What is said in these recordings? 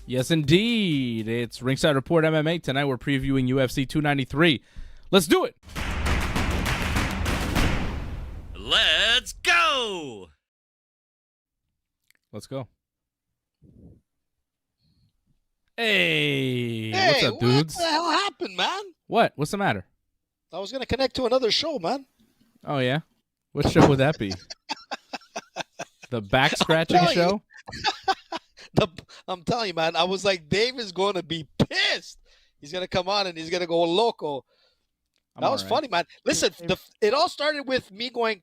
Yes, indeed. It's Ringside Report MMA. Tonight we're previewing UFC 293. Let's do it. Let's go. Let's go. Hey, what's up, dudes? What the hell happened, man? What? What's the matter? I was going to connect to another show, man. Oh, yeah? What show would that be? The back scratching show? I'm telling you, man. I was like, Dave is going to be pissed. He's going to come on and he's going to go loco. That was funny, man. Listen, it all started with me going,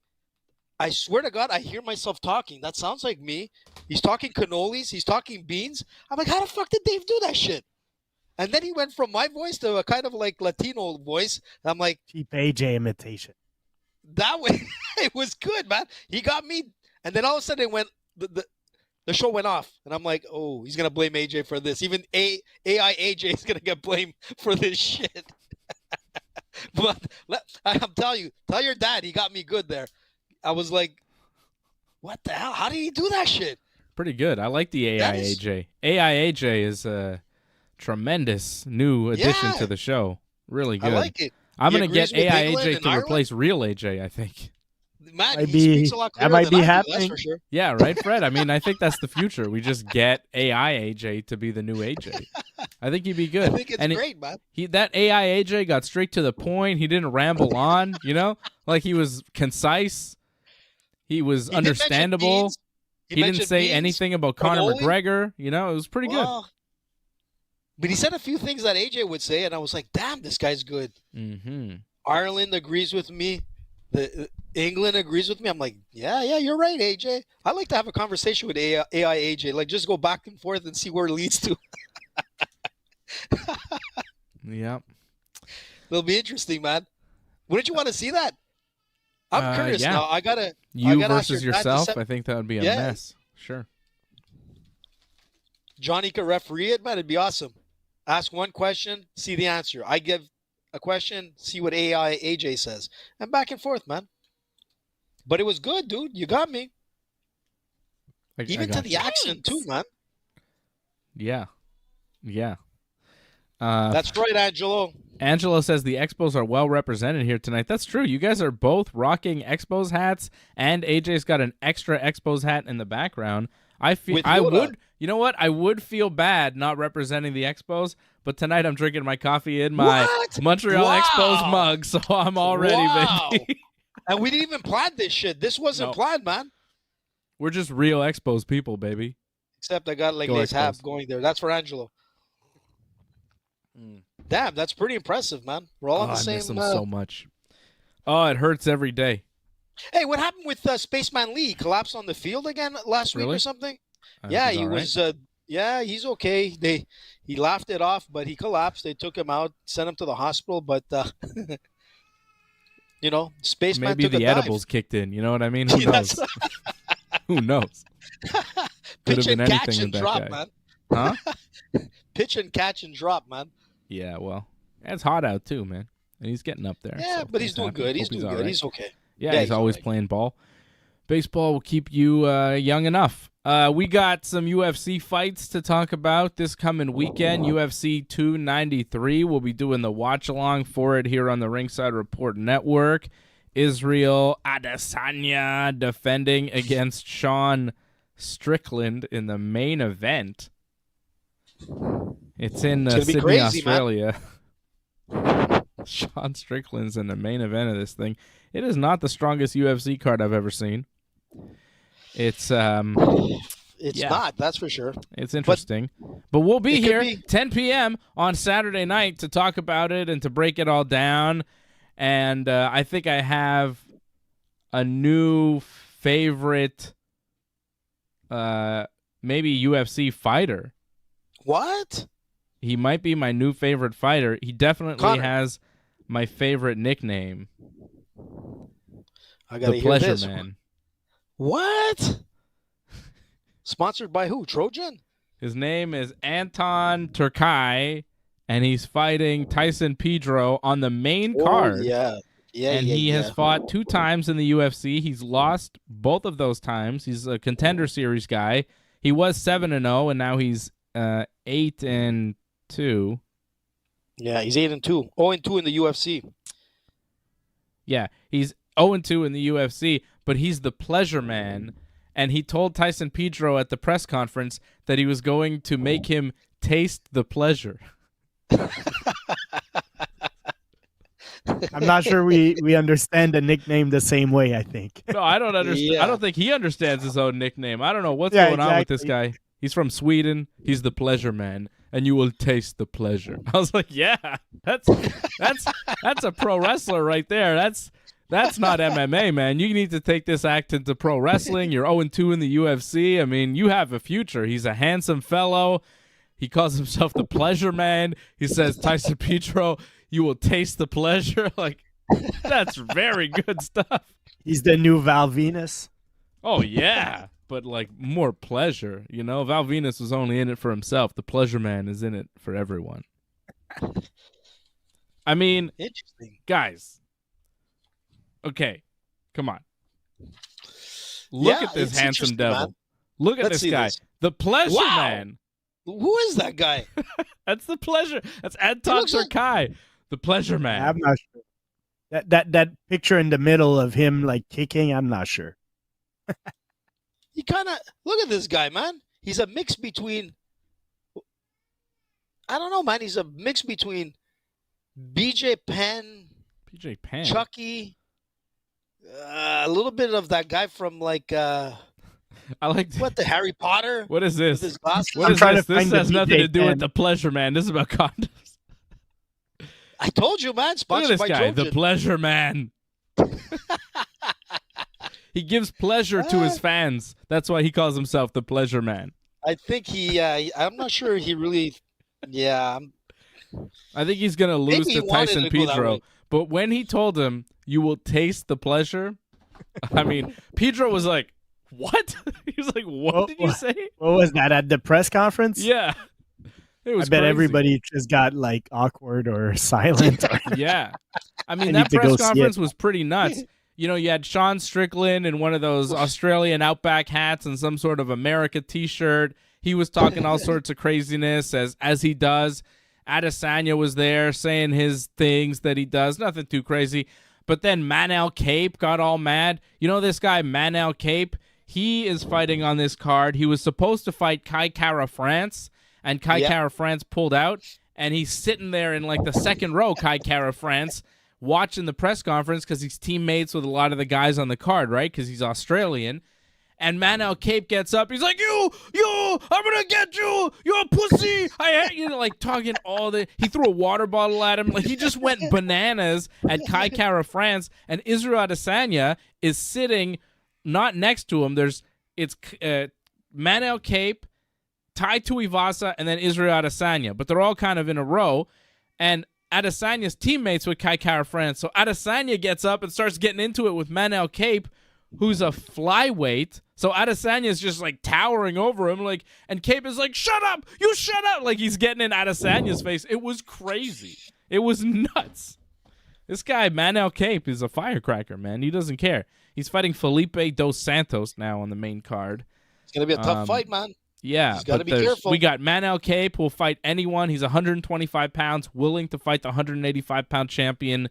I swear to God, I hear myself talking. That sounds like me. He's talking cannolis. He's talking beans. I'm like, how the fuck did Dave do that shit? And then he went from my voice to a kind of like Latino voice. I'm like, cheap AJ imitation. That way, it was good, man. He got me. And then all of a sudden, it went, the show went off. And I'm like, oh, he's going to blame AJ for this. Even AI AJ is going to get blamed for this shit. But I'm telling you, tell your dad he got me good there. I was like, what the hell? How did he do that shit? Pretty good. I like the AIAJ. AIAJ is a tremendous new addition to the show. Really good. I like it. I'm going to get AIAJ to replace real AJ, I think. Matt, he speaks a lot clearer that might be happening. happening. That's for sure. Yeah, right, Fred? I mean, I think that's the future. We just get AI AJ to be the new AJ. I think he'd be good. I think it's great, man. That AI AJ got straight to the point. He didn't ramble on, you know? Like, he was concise. He was understandable. He didn't say anything about Conor McGregor. You know, it was pretty good. But he said a few things that AJ would say, and I was like, damn, this guy's good. Mm-hmm. Ireland agrees with me. England agrees with me. I'm like, yeah, you're right, AJ. I like to have a conversation with AI AJ. Like, just go back and forth and see where it leads to. Yeah. It'll be interesting, man. Wouldn't you want to see that? I'm curious now. I gotta versus yourself. I think that would be a mess. Sure. Johnny could referee it, man. It'd be awesome. Ask one question, see the answer. I give a question, see what AI AJ says, and back and forth, man. But it was good, dude. You got me. Even to the accent too, man. Yeah. That's right, Angelo. Angelo says the Expos are well represented here tonight. That's true. You guys are both rocking Expos hats, and AJ's got an extra Expos hat in the background. You know what? I would feel bad not representing the Expos, but tonight I'm drinking my coffee in my Montreal Expos mug, so I'm all ready, baby. And we didn't even plan this shit. This wasn't planned, man. We're just real Expos people, baby. Except I got like this hat going there. That's for Angelo. Damn, that's pretty impressive, man. We're all on the same. I miss him so much. Oh, it hurts every day. Hey, what happened with Spaceman Lee? He collapsed on the field again last week or something? Yeah, he was. Yeah, he's okay. He laughed it off, but he collapsed. They took him out, sent him to the hospital. But you know, Spaceman maybe took the a edibles kicked in. You know what I mean? Who knows? Who knows? Pitch and catch and drop, man. Huh? Pitch and catch and drop, man. Yeah, well, it's hot out too, man. And he's getting up there. Yeah, but he's doing good. He's doing good. He's okay. Yeah, he's always playing ball. Baseball will keep you young enough. We got some UFC fights to talk about this coming weekend. UFC 293. We'll be doing the watch-along for it here on the Ringside Report Network. Israel Adesanya defending against Sean Strickland in the main event. It's in Sydney, crazy, Australia. Sean Strickland's in the main event of this thing. It is not the strongest UFC card I've ever seen. It's not, that's for sure. It's interesting. But we'll be here 10 p.m. on Saturday night to talk about it and to break it all down. And I think I have a new favorite maybe UFC fighter. What? He might be my new favorite fighter. He definitely has my favorite nickname. I gotta the hear Pleasure this. Man. What? Sponsored by who? Trojan? His name is Anton Turkai, and he's fighting Tyson Pedro on the main card. He has fought 2 times in the UFC. He's lost both of those times. He's a Contender Series guy. He was 7-0, and now he's 8-2. Yeah, he's 8-2. 0-2 in the UFC. Yeah, he's 0-2 in the UFC, but he's the pleasure man. And he told Tyson Pedro at the press conference that he was going to make him taste the pleasure. I'm not sure we understand the nickname the same way, I think. No, I don't understand. Yeah. I don't think he understands his own nickname. I don't know what's going on with this guy. He's from Sweden. He's the pleasure man, and you will taste the pleasure. I was like, yeah, that's a pro wrestler right there. That's not MMA, man. You need to take this act into pro wrestling. You're 0-2 in the UFC. I mean, you have a future. He's a handsome fellow. He calls himself the pleasure man. He says, Tyson Pedro, you will taste the pleasure. Like, that's very good stuff. He's the new Val Venus. Oh, yeah. But, like, more pleasure. You know, Val Venus was only in it for himself. The pleasure man is in it for everyone. I mean, Interesting. Guys. Okay. Come on. Look at this handsome devil. Man. Look at Let's this guy. this. The pleasure Wow. man. Who is that guy? That's the pleasure. That's Anton Turkai, the pleasure man. I'm not sure. That picture in the middle of him like kicking, I'm not sure. He kind of look at this guy, man. He's a mix between. I don't know, man. He's a mix between BJ Penn, PJ Pan. Chucky, a little bit of that guy from like I like what the Harry Potter. What is With this? his glasses. What I'm is trying this? to This find the has nothing PJ to do with Pan. the pleasure man. This is about condoms. I told you, man. Look at Sponsored this by guy, the Trojan. pleasure man. He gives pleasure to his fans. That's why he calls himself the pleasure man. I think he. I'm not sure he really. Yeah. I think he's going to lose Maybe to he wanted Tyson to go that Pedro. way. But when he told him, you will taste the pleasure, I mean, Pedro was like, what? He was like, what did you say? What was that at the press conference? Yeah. It was I bet crazy. everybody just got like awkward or silent. Yeah. I mean, I that need to go press see conference it. was pretty nuts. You know, you had Sean Strickland in one of those Australian Outback hats and some sort of America t-shirt. He was talking all sorts of craziness as he does. Adesanya was there saying his things that he does. Nothing too crazy. But then Manel Cape got all mad. You know this guy, Manel Cape? He is fighting on this card. He was supposed to fight Kai Kara France, and Kai Kara France pulled out. And he's sitting there in like the second row, Kai Kara France, watching the press conference because he's teammates with a lot of the guys on the card, right? Because he's Australian. And Manel Cape gets up. He's like, you, I'm going to get you. You're a pussy. I hate you. Like talking all the. He threw a water bottle at him. Like he just went bananas at Kai Kara France. And Israel Adesanya is sitting not next to him. It's Manel Cape, Tai Tuivasa, and then Israel Adesanya. But they're all kind of in a row. And Adesanya's teammates with Kai Kara France. So Adesanya gets up and starts getting into it with Manel Cape, who's a flyweight. So Adesanya's just like towering over him, like, and Cape is like, "Shut up! You shut up!" Like he's getting in Adesanya's face. It was crazy. It was nuts. This guy Manel Cape is a firecracker, man. He doesn't care. He's fighting Felipe dos Santos now on the main card. It's gonna be a tough fight, man. Yeah, He's gotta but be careful. we got Manel Cape who will fight anyone. He's 125 pounds, willing to fight the 185-pound champion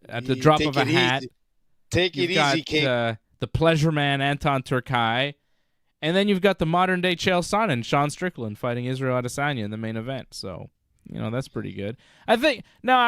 at the drop of a hat. Take it easy, Cape. The pleasure man, Anton Turkai. And then you've got the modern-day Chael Sonnen, Sean Strickland, fighting Israel Adesanya in the main event. So, you know, that's pretty good. I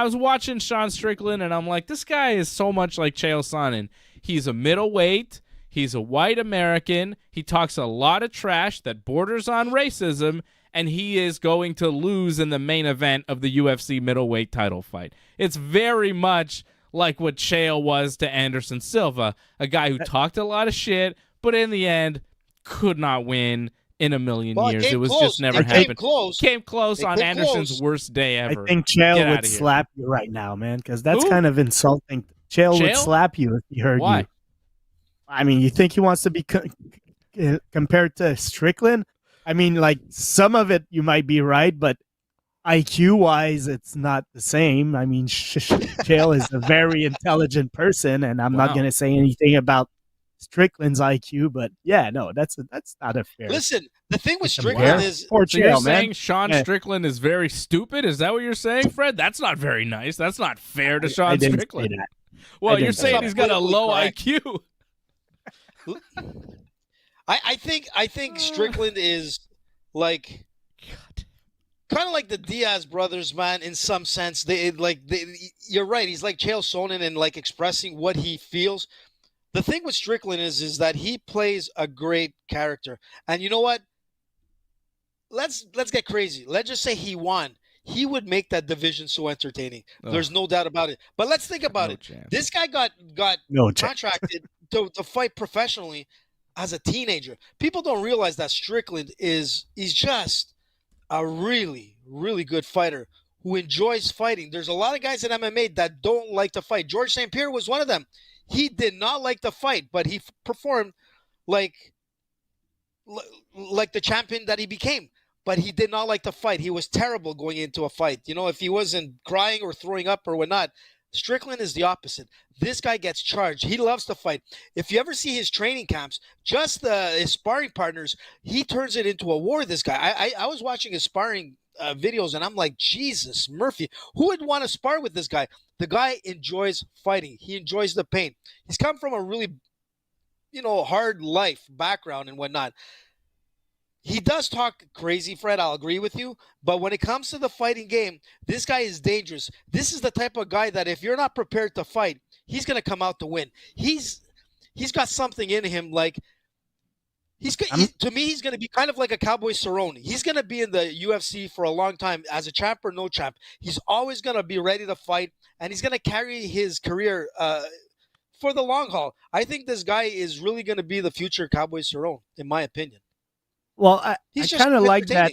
was watching Sean Strickland, and I'm like, this guy is so much like Chael Sonnen. He's a middleweight. He's a white American. He talks a lot of trash that borders on racism, and he is going to lose in the main event of the UFC middleweight title fight. It's very much like what Chael was to Anderson Silva, a guy who talked a lot of shit, but in the end could not win in a million years. It was close. just never It happened. Came close on came Anderson's close. worst day ever. I think Get Chael outta would here. slap you right now, man, because that's Who? kind of insulting. Chael would Chael? slap you if he heard Why? you. I mean, you think he wants to be compared to Strickland? I mean, like, some of it you might be right, but IQ-wise, it's not the same. I mean, Chael is a very intelligent person, and I'm Wow. not going to say anything about Strickland's IQ. But yeah, no, that's not a fair. Listen, the thing with compare. Strickland is, Poor So you're Chael, saying man. Sean Yeah. Strickland is very stupid? Is that what you're saying, Fred? That's not very nice. That's not fair to Sean I didn't Strickland. say that. Well, I you're didn't say saying that. he's got a low Correct. IQ. I think Strickland is like kind of like the Diaz brothers, man. In some sense, you're right. He's like Chael Sonnen in like expressing what he feels. The thing with Strickland is that he plays a great character, and you know what? Let's get crazy. Let's just say he won. He would make that division so entertaining. There's no doubt about it. But let's think about No it. chance. This guy got No chance. contracted to fight professionally as a teenager. People don't realize that Strickland he's just a really, really good fighter who enjoys fighting. There's a lot of guys in MMA that don't like to fight. George St. Pierre was one of them. He did not like to fight, but he performed like the champion that he became. But he did not like to fight. He was terrible going into a fight. You know, if he wasn't crying or throwing up or whatnot. Strickland is the opposite. This guy gets charged. He loves to fight. If you ever see his training camps, just his sparring partners, he turns it into a war, this guy. I was watching his sparring videos, and I'm like, Jesus, Murphy, who would want to spar with this guy? The guy enjoys fighting. He enjoys the pain. He's come from a really, hard life background and whatnot. He does talk crazy, Fred, I'll agree with you. But when it comes to the fighting game, this guy is dangerous. This is the type of guy that if you're not prepared to fight, he's going to come out to win. He's got something in him. Like, to me, he's going to be kind of like a Cowboy Cerrone. He's going to be in the UFC for a long time as a champ or no champ. He's always going to be ready to fight, and he's going to carry his career for the long haul. I think this guy is really going to be the future Cowboy Cerrone, in my opinion. Well, I kind of like that.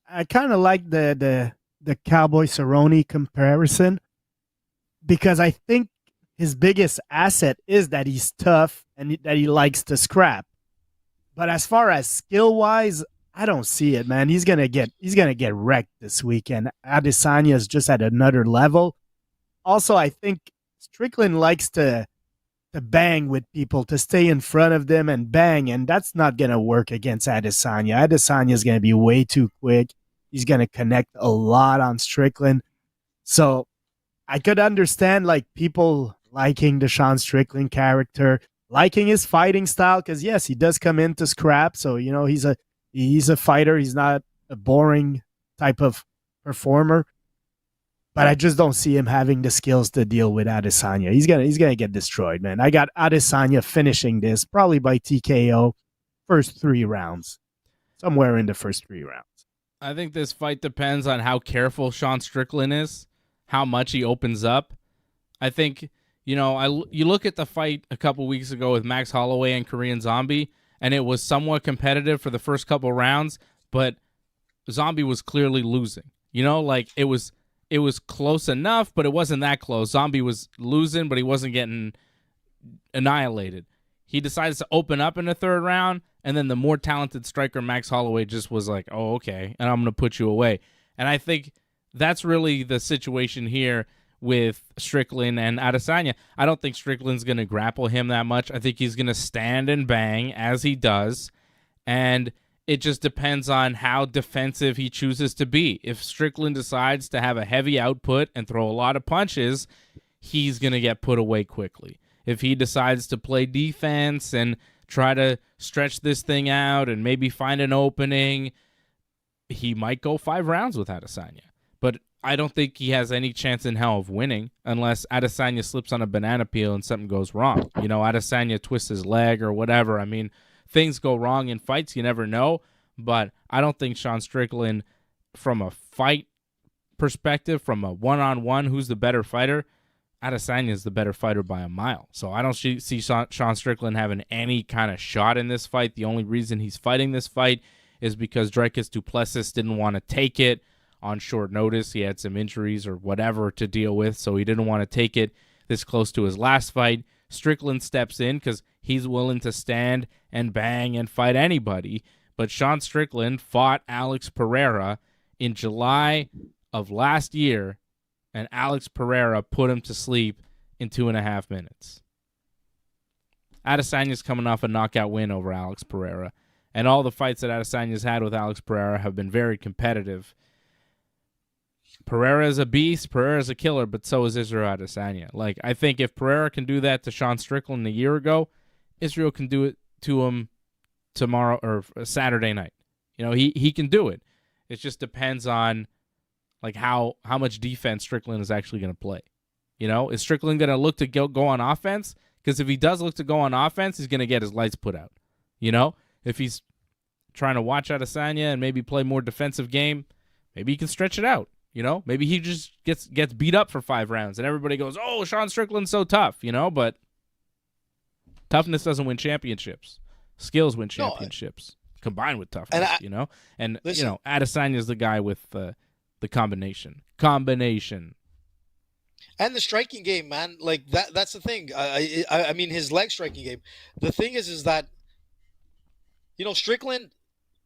I kind of like the Cowboy Cerrone comparison because I think his biggest asset is that he's tough and that he likes to scrap. But as far as skill wise, I don't see it, man. He's gonna get wrecked this weekend. Adesanya is just at another level. Also, I think Strickland likes to bang with people, to stay in front of them and bang, and that's not going to work against Adesanya. Adesanya is going to be way too quick. He's going to connect a lot on Strickland. So I could understand like people liking the Sean Strickland character, liking his fighting style, because yes, he does come in to scrap. So, he's a fighter. He's not a boring type of performer. But I just don't see him having the skills to deal with Adesanya. He's gonna get destroyed, man. I got Adesanya finishing this probably by TKO, first 3 rounds, somewhere in the first 3 rounds. I think this fight depends on how careful Sean Strickland is, how much he opens up. I think you look at the fight a couple weeks ago with Max Holloway and Korean Zombie, and it was somewhat competitive for the first couple rounds, but Zombie was clearly losing. It was close enough, but it wasn't that close. Zombie was losing, but he wasn't getting annihilated. He decides to open up in the 3rd round, and then the more talented striker, Max Holloway, just was like, oh, okay, and I'm going to put you away. And I think that's really the situation here with Strickland and Adesanya. I don't think Strickland's going to grapple him that much. I think he's going to stand and bang as he does, and it just depends on how defensive he chooses to be. If Strickland decides to have a heavy output and throw a lot of punches, he's going to get put away quickly. If he decides to play defense and try to stretch this thing out and maybe find an opening, he might go 5 rounds with Adesanya. But I don't think he has any chance in hell of winning unless Adesanya slips on a banana peel and something goes wrong. Adesanya twists his leg or whatever. I mean, things go wrong in fights, you never know, but I don't think Sean Strickland, from a fight perspective, from a one-on-one, who's the better fighter, Adesanya is the better fighter by a mile. So I don't see Sean Strickland having any kind of shot in this fight. The only reason he's fighting this fight is because Dricus du Plessis didn't want to take it on short notice. He had some injuries or whatever to deal with, so he didn't want to take it this close to his last fight. Strickland steps in because he's willing to stand and bang and fight anybody. But Sean Strickland fought Alex Pereira in July of last year, and Alex Pereira put him to sleep in 2.5 minutes. Adesanya's coming off a knockout win over Alex Pereira. And all the fights that Adesanya's had with Alex Pereira have been very competitive. Pereira is a beast. Pereira is a killer, but so is Israel Adesanya. Like, I think if Pereira can do that to Sean Strickland a year ago, Israel can do it to him tomorrow or Saturday night. You know, he can do it. It just depends on like how much defense Strickland is actually going to play. You know, is Strickland going to look to go on offense? Because if he does look to go on offense, he's going to get his lights put out. You know, if he's trying to watch Adesanya and maybe play more defensive game, maybe he can stretch it out. You know, maybe he just gets beat up for 5 rounds and everybody goes, "Oh, Sean Strickland's so tough," you know, but toughness doesn't win championships. Skills win championships combined with toughness, you know? And, listen, you know, Adesanya's the guy with the combination. And the striking game, man. Like, that's the thing. I mean, his leg striking game. The thing is that, you know, Strickland,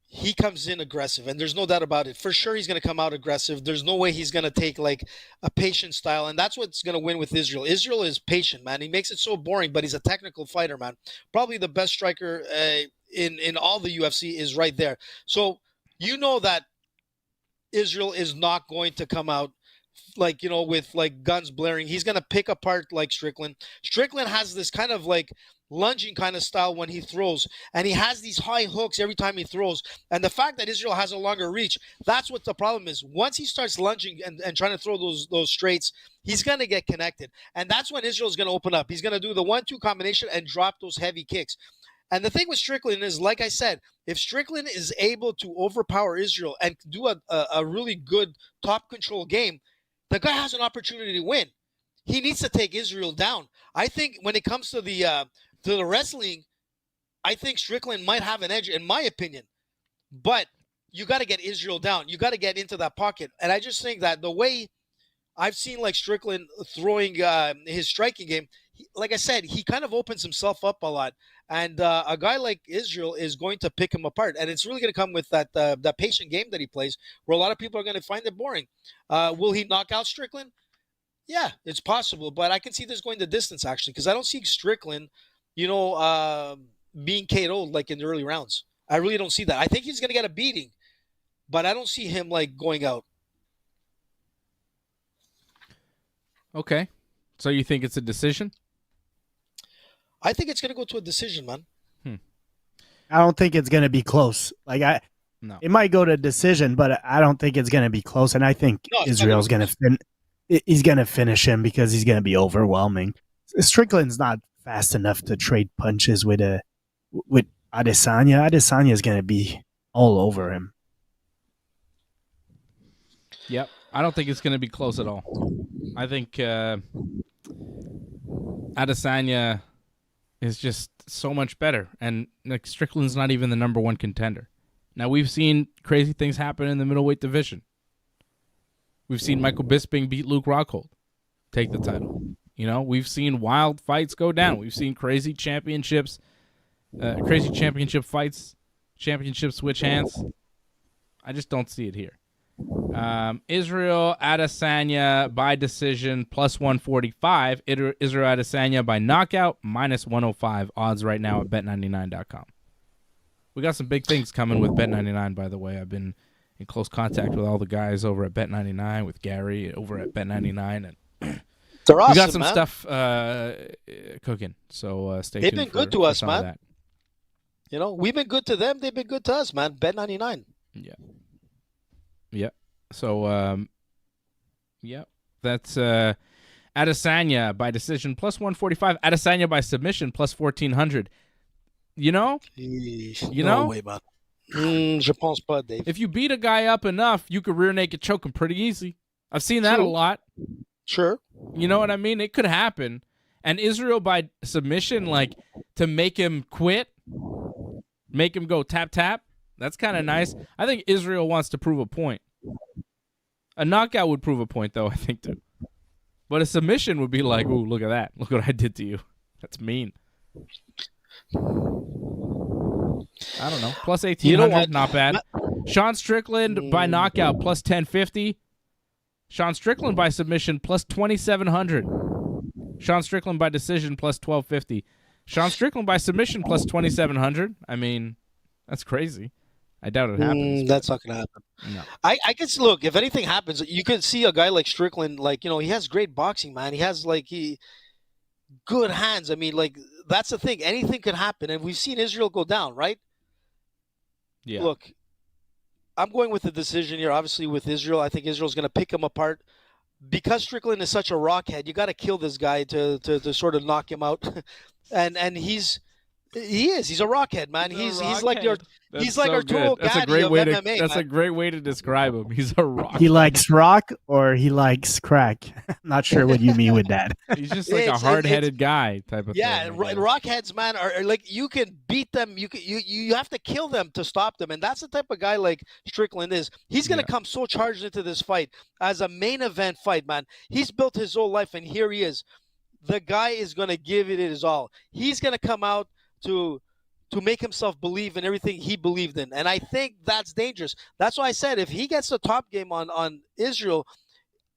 he comes in aggressive, and there's no doubt about it. For sure, he's going to come out aggressive. There's no way he's going to take, like, a patient style, and that's what's going to win with Israel. Israel is patient, man. He makes it so boring, but he's a technical fighter, man. Probably the best striker in all the UFC is right there. So you know that Israel is not going to come out like, you know, with like guns blaring. He's going to pick apart like Strickland. Strickland has this kind of like lunging kind of style when he throws, and he has these high hooks every time he throws. And the fact that Israel has a longer reach, that's what the problem is. Once he starts lunging and trying to throw those straights, he's going to get connected. And that's when Israel's going to open up. He's going to do the 1-2 combination and drop those heavy kicks. And the thing with Strickland is, like I said, if Strickland is able to overpower Israel and do a really good top control game, the guy has an opportunity to win. He needs to take Israel down. I think when it comes to the wrestling, I think Strickland might have an edge, in my opinion. But you got to get Israel down. You got to get into that pocket. And I just think that the way I've seen like Strickland throwing his striking game, like I said, he kind of opens himself up a lot. And a guy like Israel is going to pick him apart. And it's really going to come with that patient game that he plays, where a lot of people are going to find it boring. Will he knock out Strickland? Yeah, it's possible. But I can see this going the distance, actually, because I don't see Strickland, you know, being KO'd like in the early rounds. I really don't see that. I think he's going to get a beating, but I don't see him like going out. Okay. So you think it's a decision? I think it's going to go to a decision, man. I don't think it's going to be close. Like it might go to a decision, but I don't think it's going to be close. And I think Israel's going to he's going to finish him because he's going to be overwhelming. Strickland's not fast enough to trade punches with Adesanya. Adesanya is going to be all over him. Yep. I don't think it's going to be close at all. I think Adesanya is just so much better, and like Strickland's not even the number 1 contender. Now, we've seen crazy things happen in the middleweight division. We've seen Michael Bisping beat Luke Rockhold, take the title. You know, we've seen wild fights go down. We've seen crazy championships, crazy championship fights, championships switch hands. I just don't see it here. Israel Adesanya by decision plus 145. Israel Adesanya by knockout minus 105 odds right now at bet99.com. We got some big things coming with Bet99, by the way. I've been in close contact with all the guys over at Bet99, with Gary over at Bet99, and they're awesome, we got some man. Stuff cooking. So stay tuned. They've been good to us, man. That. You know, we've been good to them. They've been good to us, man. Bet99. Yeah. Yeah. So, that's Adesanya by decision plus 145. Adesanya by submission plus 1400. You know? No way, man. Je pense pas, Dave. If you beat a guy up enough, you could rear naked choke him pretty easy. I've seen that a lot. Sure. You know what I mean? It could happen. And Israel by submission, like, to make him quit, make him go tap, tap, that's kind of nice. I think Israel wants to prove a point. A knockout would prove a point, though, I think, too. But a submission would be like, ooh, look at that. Look what I did to you. That's mean. I don't know. Plus 1,800, you know, not bad. Sean Strickland by knockout plus 1,050. Sean Strickland by submission plus 2,700. Sean Strickland by decision plus 1,250. Sean Strickland by submission plus 2,700. I mean, that's crazy. I doubt it happens. That's not gonna happen. No. I guess look, if anything happens, you could see a guy like Strickland, like, you know, he has great boxing, man. He has good hands. I mean, like, that's the thing. Anything could happen, and we've seen Israel go down, right? Yeah. Look, I'm going with the decision here. Obviously, with Israel, I think Israel's going to pick him apart. Because Strickland is such a rockhead, you got to kill this guy to sort of knock him out. and he's a rockhead, man. He's like your Arturo Gatti of MMA. That's a great way to describe him. He's a rockhead. He likes rock or he likes crack. Not sure what you mean with that. He's just like a hard-headed guy type of thing. Yeah, rockheads, man, are like, you can beat them. You have to kill them to stop them, and that's the type of guy like Strickland is. He's gonna come so charged into this fight as a main event fight, man. He's built his whole life, and here he is. The guy is gonna give it his all. He's gonna come out to make himself believe in everything he believed in. And I think that's dangerous. That's why I said if he gets the top game on Israel,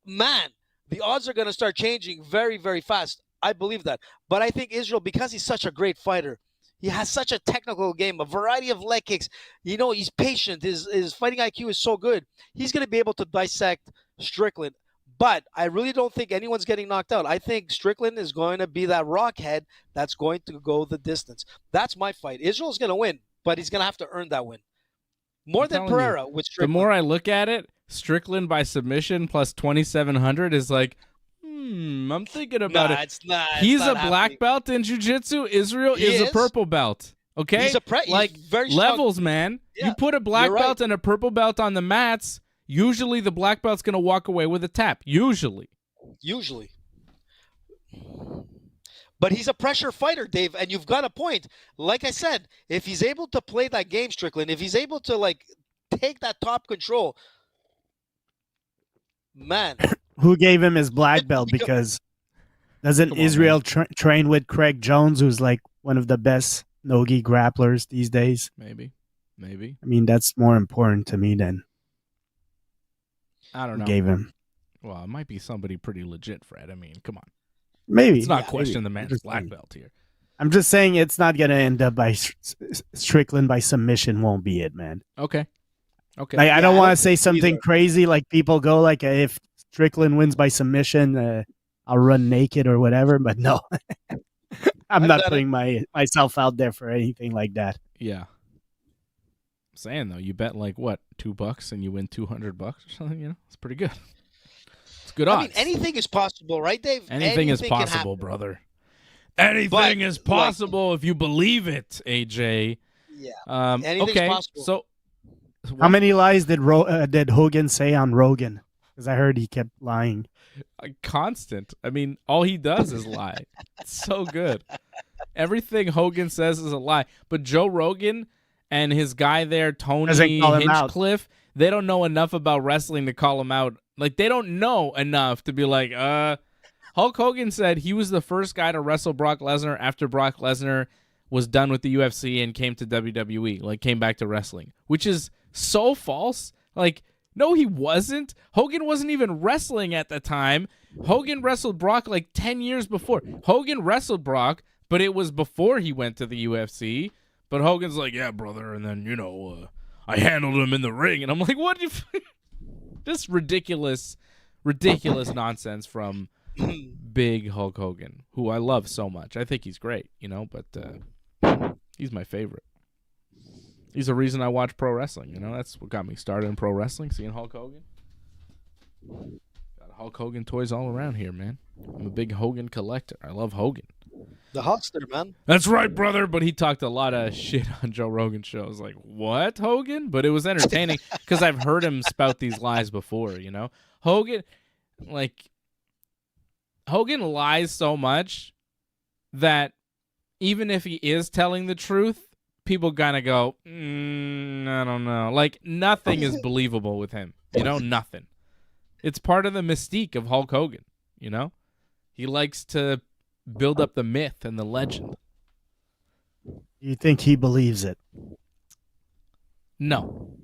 man, the odds are going to start changing very, very fast. I believe that. But I think Israel, because he's such a great fighter, he has such a technical game, a variety of leg kicks. You know, he's patient. His fighting IQ is so good. He's going to be able to dissect Strickland. But I really don't think anyone's getting knocked out. I think Strickland is going to be that rockhead that's going to go the distance. That's my fight. Israel's going to win, but he's going to have to earn that win. More than Pereira with Strickland. The more I look at it, Strickland by submission plus 2,700 is like, I'm thinking about it. It's not. He's a black belt in jiu-jitsu. Israel is a purple belt. Okay? He's very levels, strong. Man. Yeah, you put a black belt and a purple belt on the mats, usually the black belt's going to walk away with a tap. Usually. But he's a pressure fighter, Dave, and you've got a point. Like I said, if he's able to play that game, Strickland, if he's able to, like, take that top control, man. Who gave him his black belt? Because doesn't Israel train with Craig Jones, who's like one of the best no-gi grapplers these days? Maybe. I mean, that's more important to me than I don't know. Gave him. Well, it might be somebody pretty legit, Fred. I mean, come on. Maybe. Let's not question the man's black belt here. I'm just saying it's not going to end up by Strickland by submission. Won't be it, man. Okay. Like, I don't want to say something crazy like people go like, if Strickland wins by submission, I'll run naked or whatever. But no, I'm not putting myself out there for anything like that. Yeah. I'm saying, though, you bet like, what, $2 and you win $200 or something? You know, it's pretty good. It's good odds. I mean, anything is possible, right, Dave? Anything is possible, brother. Anything is possible if you believe it, AJ. Yeah. Anything's possible. So, how many lies did Hogan say on Rogan? Because I heard he kept lying. Constant. I mean, all he does is lie. It's so good. Everything Hogan says is a lie. But Joe Rogan and his guy there, Tony Hinchcliffe, they don't know enough about wrestling to call him out. Like, they don't know enough to be like, Hulk Hogan said he was the first guy to wrestle Brock Lesnar after Brock Lesnar was done with the UFC and came to WWE, like came back to wrestling, which is so false. Like, no, he wasn't. Hogan wasn't even wrestling at the time. Hogan wrestled Brock like 10 years before. Hogan wrestled Brock, but it was before he went to the UFC. But Hogan's like, yeah, brother, and then, I handled him in the ring. And I'm like, what? Just ridiculous nonsense from big Hulk Hogan, who I love so much. I think he's great, but he's my favorite. He's the reason I watch pro wrestling. That's what got me started in pro wrestling, seeing Hulk Hogan. Got Hulk Hogan toys all around here, man. I'm a big Hogan collector. I love Hogan. The Hulkster, man. That's right, brother. But he talked a lot of shit on Joe Rogan's show. I was like, what, Hogan? But it was entertaining because I've heard him spout these lies before, Hogan lies so much that even if he is telling the truth, people kind of go, I don't know. Like, nothing is believable with him. Nothing. It's part of the mystique of Hulk Hogan, He likes to build up the myth and the legend. You think he believes it? No,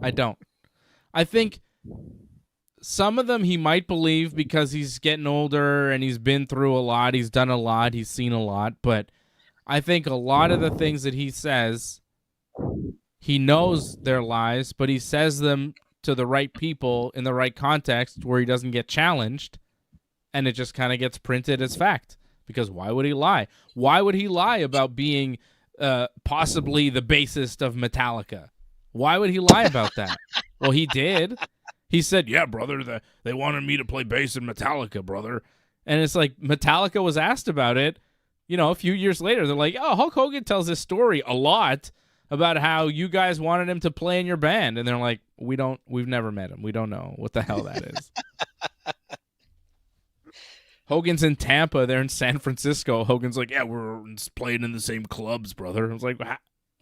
I don't. I think some of them he might believe because he's getting older and he's been through a lot. He's done a lot. He's seen a lot. But I think a lot of the things that he says, he knows they're lies, but he says them to the right people in the right context where he doesn't get challenged, and it just kind of gets printed as fact. Because why would he lie? Why would he lie about being possibly the bassist of Metallica? Why would he lie about that? Well, he did. He said, yeah, brother, they wanted me to play bass in Metallica, brother. And it's like Metallica was asked about it, a few years later. They're like, oh, Hulk Hogan tells this story a lot about how you guys wanted him to play in your band. And they're like, we've never met him. We don't know what the hell that is. Hogan's in Tampa. They're in San Francisco. Hogan's like, yeah, we're playing in the same clubs, brother. I was like,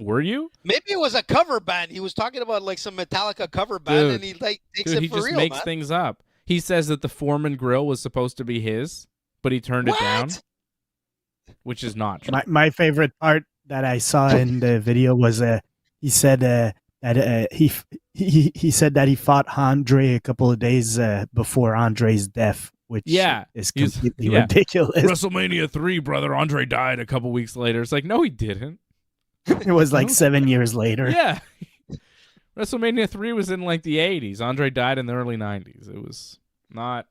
were you? Maybe it was a cover band. He was talking about like some Metallica cover band, and he takes it for real, he just makes things up. He says that the Foreman grill was supposed to be his, but he turned it down, which is not true. My favorite part that I saw in the video was he said that he said that he fought Andre a couple of days before Andre's death, which is completely ridiculous. WrestleMania 3, brother, Andre died a couple weeks later. It's like, no, he didn't. It was like 7 years later. Yeah. WrestleMania 3 was in like the 80s. Andre died in the early 90s. It was not.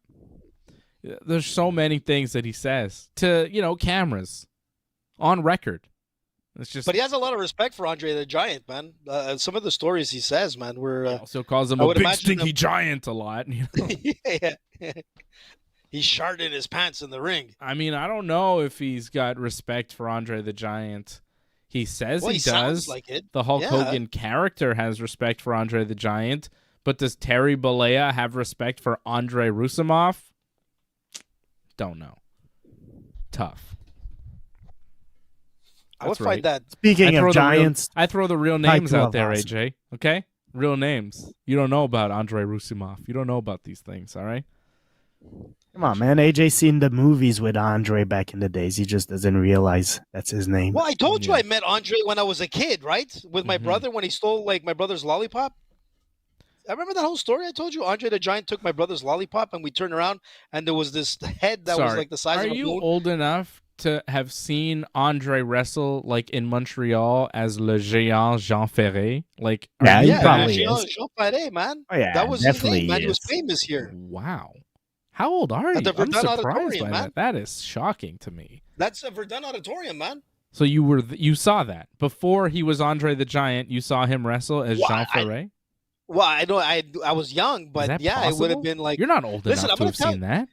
There's so many things that he says to, cameras on record. It's just. But he has a lot of respect for Andre the Giant, man. Some of the stories he says, man, were. He also calls him a big stinky giant a lot. Yeah. He sharted in his pants in the ring. I mean, I don't know if he's got respect for Andre the Giant. He says he does. Like it. The Hulk Hogan character has respect for Andre the Giant, but does Terry Bollea have respect for Andrei Rousimov? Don't know. Tough. I would find that. Speaking of giants, I throw the real names out there, AJ. Okay? Real names. You don't know about Andrei Rousimov. You don't know about these things, all right? Come on, man. AJ seen the movies with Andre back in the days. He just doesn't realize that's his name. Well, I told you I met Andre when I was a kid, right? With my brother when he stole like my brother's lollipop. I remember that whole story I told you. Andre the Giant took my brother's lollipop and we turned around and there was this head that was like the size of a moon. Are you old enough to have seen Andre wrestle like in Montreal as Le Géant Jean Ferret? Like, he probably Jean Ferret, man. Oh, yeah, that was his name, man. He was famous here. Wow. How old are you? I'm surprised by that. That is shocking to me. That's a Verdun Auditorium, man. So you saw that before he was Andre the Giant. You saw him wrestle as Jean Ferret. Well, I know I was young, but yeah, it would have been like. You're not old enough to have seen that.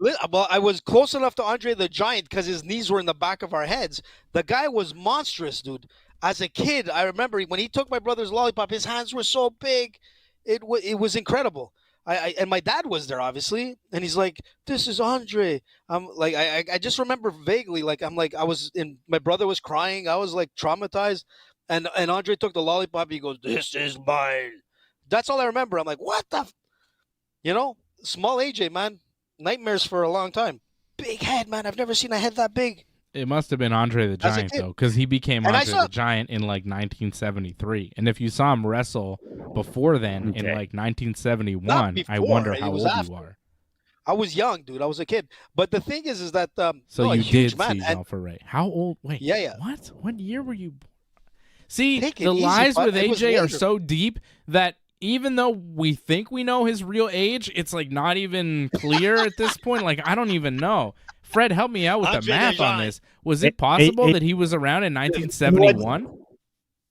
Well, I was close enough to Andre the Giant because his knees were in the back of our heads. The guy was monstrous, dude. As a kid, I remember when he took my brother's lollipop, his hands were so big. It was incredible. And my dad was there, obviously, and he's like, "This is Andre." I'm like, I just remember vaguely, like my brother was crying. I was like traumatized, and Andre took the lollipop. He goes, "This is mine." That's all I remember. I'm like, what the, small AJ, man, nightmares for a long time. Big head, man. I've never seen a head that big. It must have been Andre the Giant, though, because he became Andre the Giant in, like, 1973. And if you saw him wrestle before then, in, like, 1971, I wonder how old you are. I was young, dude. I was a kid. But the thing is that... so you did see Jean Ferret. How old? Wait, yeah. What? What year were you born? See, the lies with AJ are so deep that even though we think we know his real age, it's, like, not even clear at this point. Like, I don't even know. Fred, help me out with the math on this. Was it possible that he was around in 1971?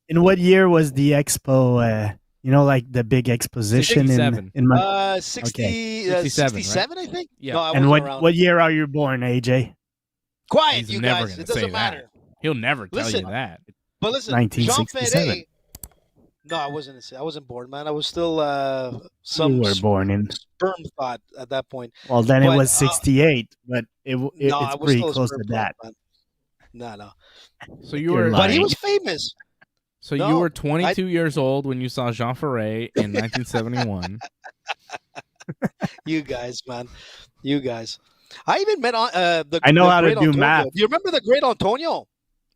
In what year was the expo, like the big exposition? 67. In 67, I think? Yeah. No, I and what year are you born, AJ? Quiet, you guys. It doesn't matter. He'll never tell you that. But listen, 1967. No, I wasn't born, man. I was still you were born in sperm thought at that point. Well, then it was 68, but it's pretty close to that. Man. No. So you were, but he was famous. So you were 22 years old when you saw Jean Ferret in 1971. You guys, man, you guys. I even met I know how to do math. Do you remember the Great Antonio?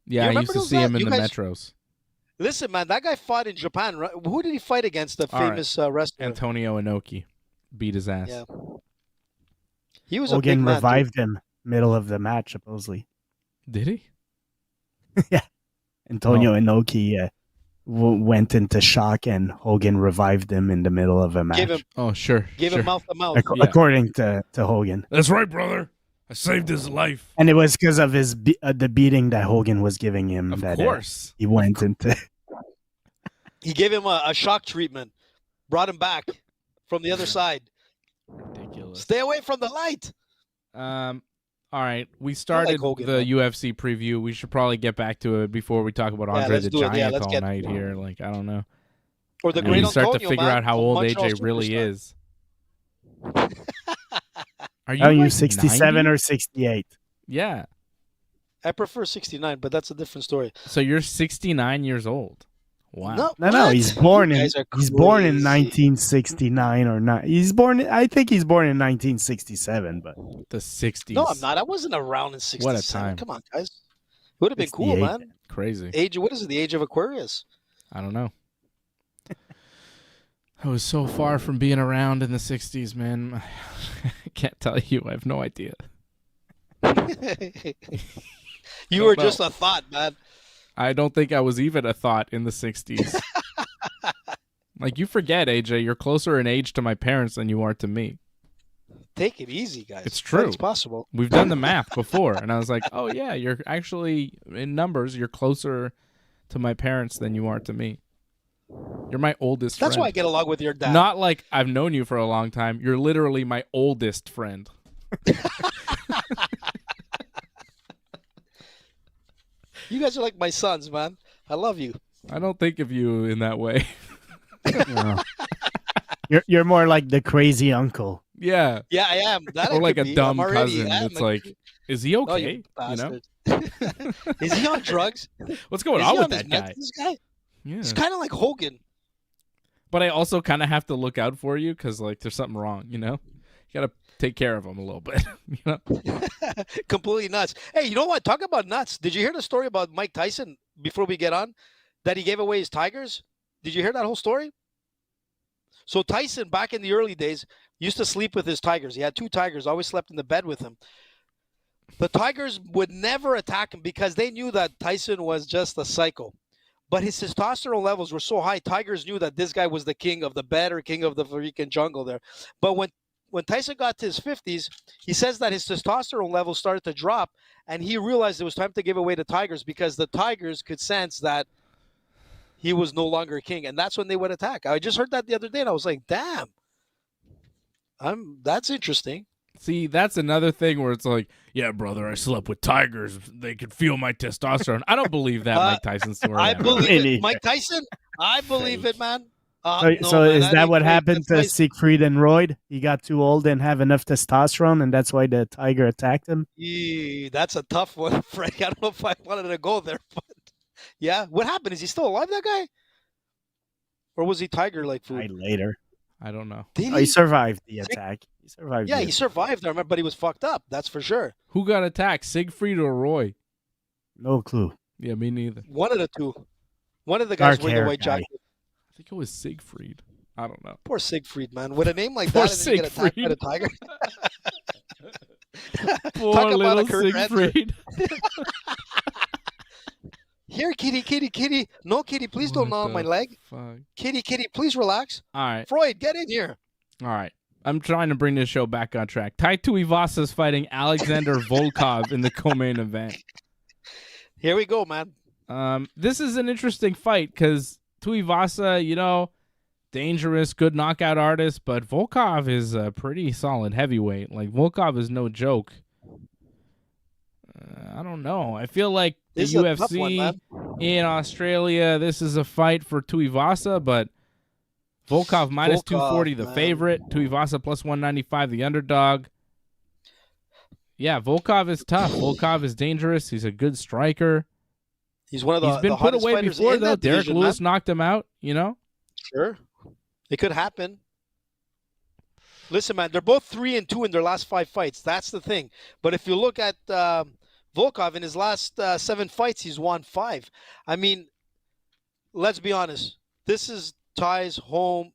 Yeah, I used to see him in the metros. Listen, man, that guy fought in Japan. Right? Who did he fight against? The famous wrestler Antonio Inoki. beat his ass. Yeah. He was a big Hogan man, revived him middle of the match, supposedly. Did he? Yeah. Antonio Inoki went into shock, and Hogan revived him in the middle of a match. Gave him mouth to mouth. According to Hogan. That's right, brother. I saved his life. And it was because of his the beating that Hogan was giving him. Of that, course. He went into... He gave him a shock treatment. Brought him back from the other side. Ridiculous. Stay away from the light. All right, we started Hogan, the UFC preview. We should probably get back to it before we talk about Andre the Giant all night here. Like, I don't know. Or the And great we start Antonio, to figure out how old Montreal AJ really superstar. is. Are you like 67 90? or 68? Yeah. I prefer 69, but that's a different story. So you're 69 years old. Wow. No. He's born in You guys are 1969 or not. I think he's born in 1967, but The 60s. No, I'm not. I wasn't around in 67. What a time. Come on, guys. It would have been cool, 68. man. Crazy. What is it? The age of Aquarius? I don't know. I was so far from being around in the 60s, man. I can't tell you. I have no idea. You were just a thought, man. I don't think I was even a thought in the 60s. Like, you forget, AJ, you're closer in age to my parents than you are to me. Take it easy, guys. It's true. It's possible. We've done the math before, and I was like, oh, yeah, you're actually, in numbers, you're closer to my parents than you are to me. You're my oldest friend. That's why I get along with your dad. Not like I've known you for a long time. You're literally my oldest friend. You guys are like my sons, man. I love you. I don't think of you in that way. no. You're more like the crazy uncle. Yeah. Yeah, I am. That Or I like could a be. dumb I'm already- cousin. I'm It's like, is he No, okay? you You know? bastard. Is he on drugs? What's going Is on he with his that meds, guy? This guy? Yeah. He's kind of like Hogan. But I also kind of have to look out for you because, like, there's something wrong, you know? You got to take care of him a little bit, you know? Completely nuts. Hey, you know what? Talk about nuts. Did you hear the story about Mike Tyson before we get on? That he gave away his tigers? Did you hear that whole story? So Tyson, back in the early days, used to sleep with his tigers. He had 2 tigers, always slept in the bed with him. The tigers would never attack him because they knew that Tyson was just a psycho. But his testosterone levels were so high, tigers knew that this guy was the king of the bed or king of the freaking jungle there. But when Tyson got to his 50s, he says that his testosterone levels started to drop, and he realized it was time to give away the tigers because the tigers could sense that he was no longer a king, and that's when they would attack. I just heard that the other day, and I was like, damn. That's interesting. See, that's another thing where it's like, yeah, brother, I slept with tigers. They could feel my testosterone. I don't believe that Mike Tyson story. I ever. believe it. Mike Tyson, I believe it, man. So man, is that ain't what great. happened to That's Siegfried and Royd? He got too old and have enough testosterone, and that's why the tiger attacked him? That's a tough one, Frank. I don't know if I wanted to go there, but yeah. What happened? Is he still alive, that guy? Or was he tiger-like food? Died later. I don't know. Did He survived the attack. He survived. Yeah, the he survived, I remember, but he was fucked up. That's for sure. Who got attacked, Siegfried or Roy? No clue. Yeah, me neither. One of the two. One of the guys Dark wearing the hair white guy. jacket. I think it was Siegfried. I don't know. Poor Siegfried, man. With a name like Poor that, and then you get attacked by the tiger. Poor Talk about little a Kurt Renner. Siegfried. Here, kitty, kitty, kitty. No, kitty, please don't gnaw on my leg. Fuck. Kitty, kitty, please relax. All right. Freud, get in here. All right. I'm trying to bring this show back on track. Tai Tuivasa is fighting Alexander Volkov in the co-main event. Here we go, man. This is an interesting fight because Tuivasa, you know, dangerous, good knockout artist, but Volkov is a pretty solid heavyweight. Like, Volkov is no joke. I don't know. I feel like the This is a tough one, UFC man. in Australia, this is a fight for Tuivasa, but Volkov minus 240, the man. favorite. Tuivasa plus 195, the underdog. Yeah, Volkov is tough. Volkov is dangerous. He's a good striker. He's one of the He's been the put hottest away fighters before, in though. that Derek division, Lewis man. knocked him out, you know? Sure. It could happen. Listen, man, they're both 3-2 in their last 5 fights. That's the thing. But if you look at Volkov in his last 7 fights, he's won 5. I mean, let's be honest. This is Ty's home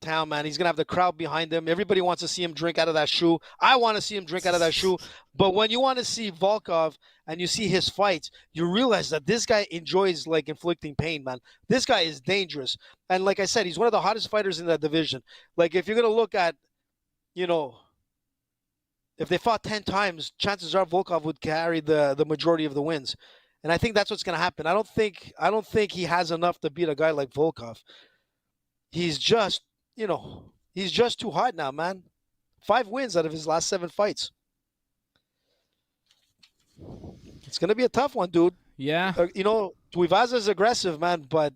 town, man. He's going to have the crowd behind him. Everybody wants to see him drink out of that shoe. I want to see him drink out of that shoe. But when you want to see Volkov and you see his fights, you realize that this guy enjoys, like, inflicting pain, man. This guy is dangerous. And like I said, he's one of the hottest fighters in that division. Like, if you're going to look at, you know, if they fought 10 times, chances are Volkov would carry the majority of the wins. And I think that's what's going to happen. I don't think he has enough to beat a guy like Volkov. He's just, you know, he's just too hot now, man. 5 wins out of his last 7 fights. It's going to be a tough one, dude. Yeah. You know, Tuivasa is aggressive, man, but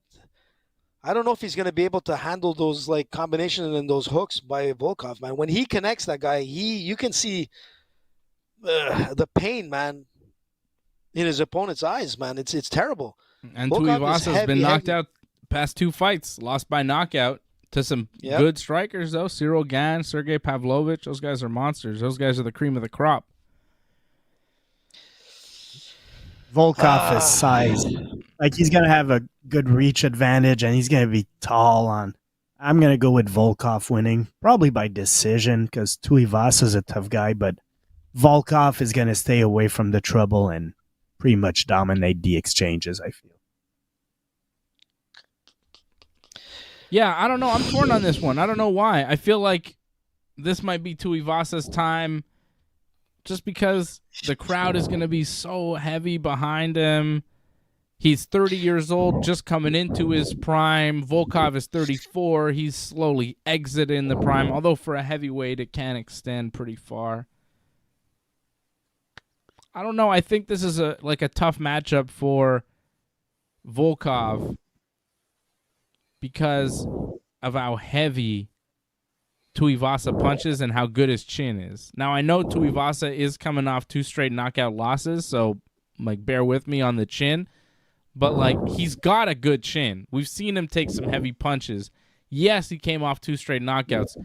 I don't know if he's going to be able to handle those, like, combinations and those hooks by Volkov, man. When he connects that guy, you can see the pain, man, in his opponent's eyes, man. It's terrible. And Tuivasa's been knocked out past 2 fights, lost by knockout to some good strikers, though. Cyril Gane, Sergey Pavlovich, those guys are monsters. Those guys are the cream of the crop. Volkov is size. Like, he's going to have a good reach advantage, and he's going to be tall on. I'm going to go with Volkov winning, probably by decision, because Tuivasa's a tough guy, but Volkov is going to stay away from the trouble and pretty much dominate the exchanges, I feel. Yeah, I don't know. I'm torn on this one. I don't know why. I feel like this might be Tuivasa's time just because the crowd is going to be so heavy behind him. He's 30 years old, just coming into his prime. Volkov is 34. He's slowly exiting the prime, although for a heavyweight, it can extend pretty far. I don't know. I think this is a tough matchup for Volkov because of how heavy Tuivasa punches and how good his chin is. Now, I know Tuivasa is coming off 2 straight knockout losses, so, like, bear with me on the chin. But, like, he's got a good chin. We've seen him take some heavy punches. Yes, he came off 2 straight knockouts,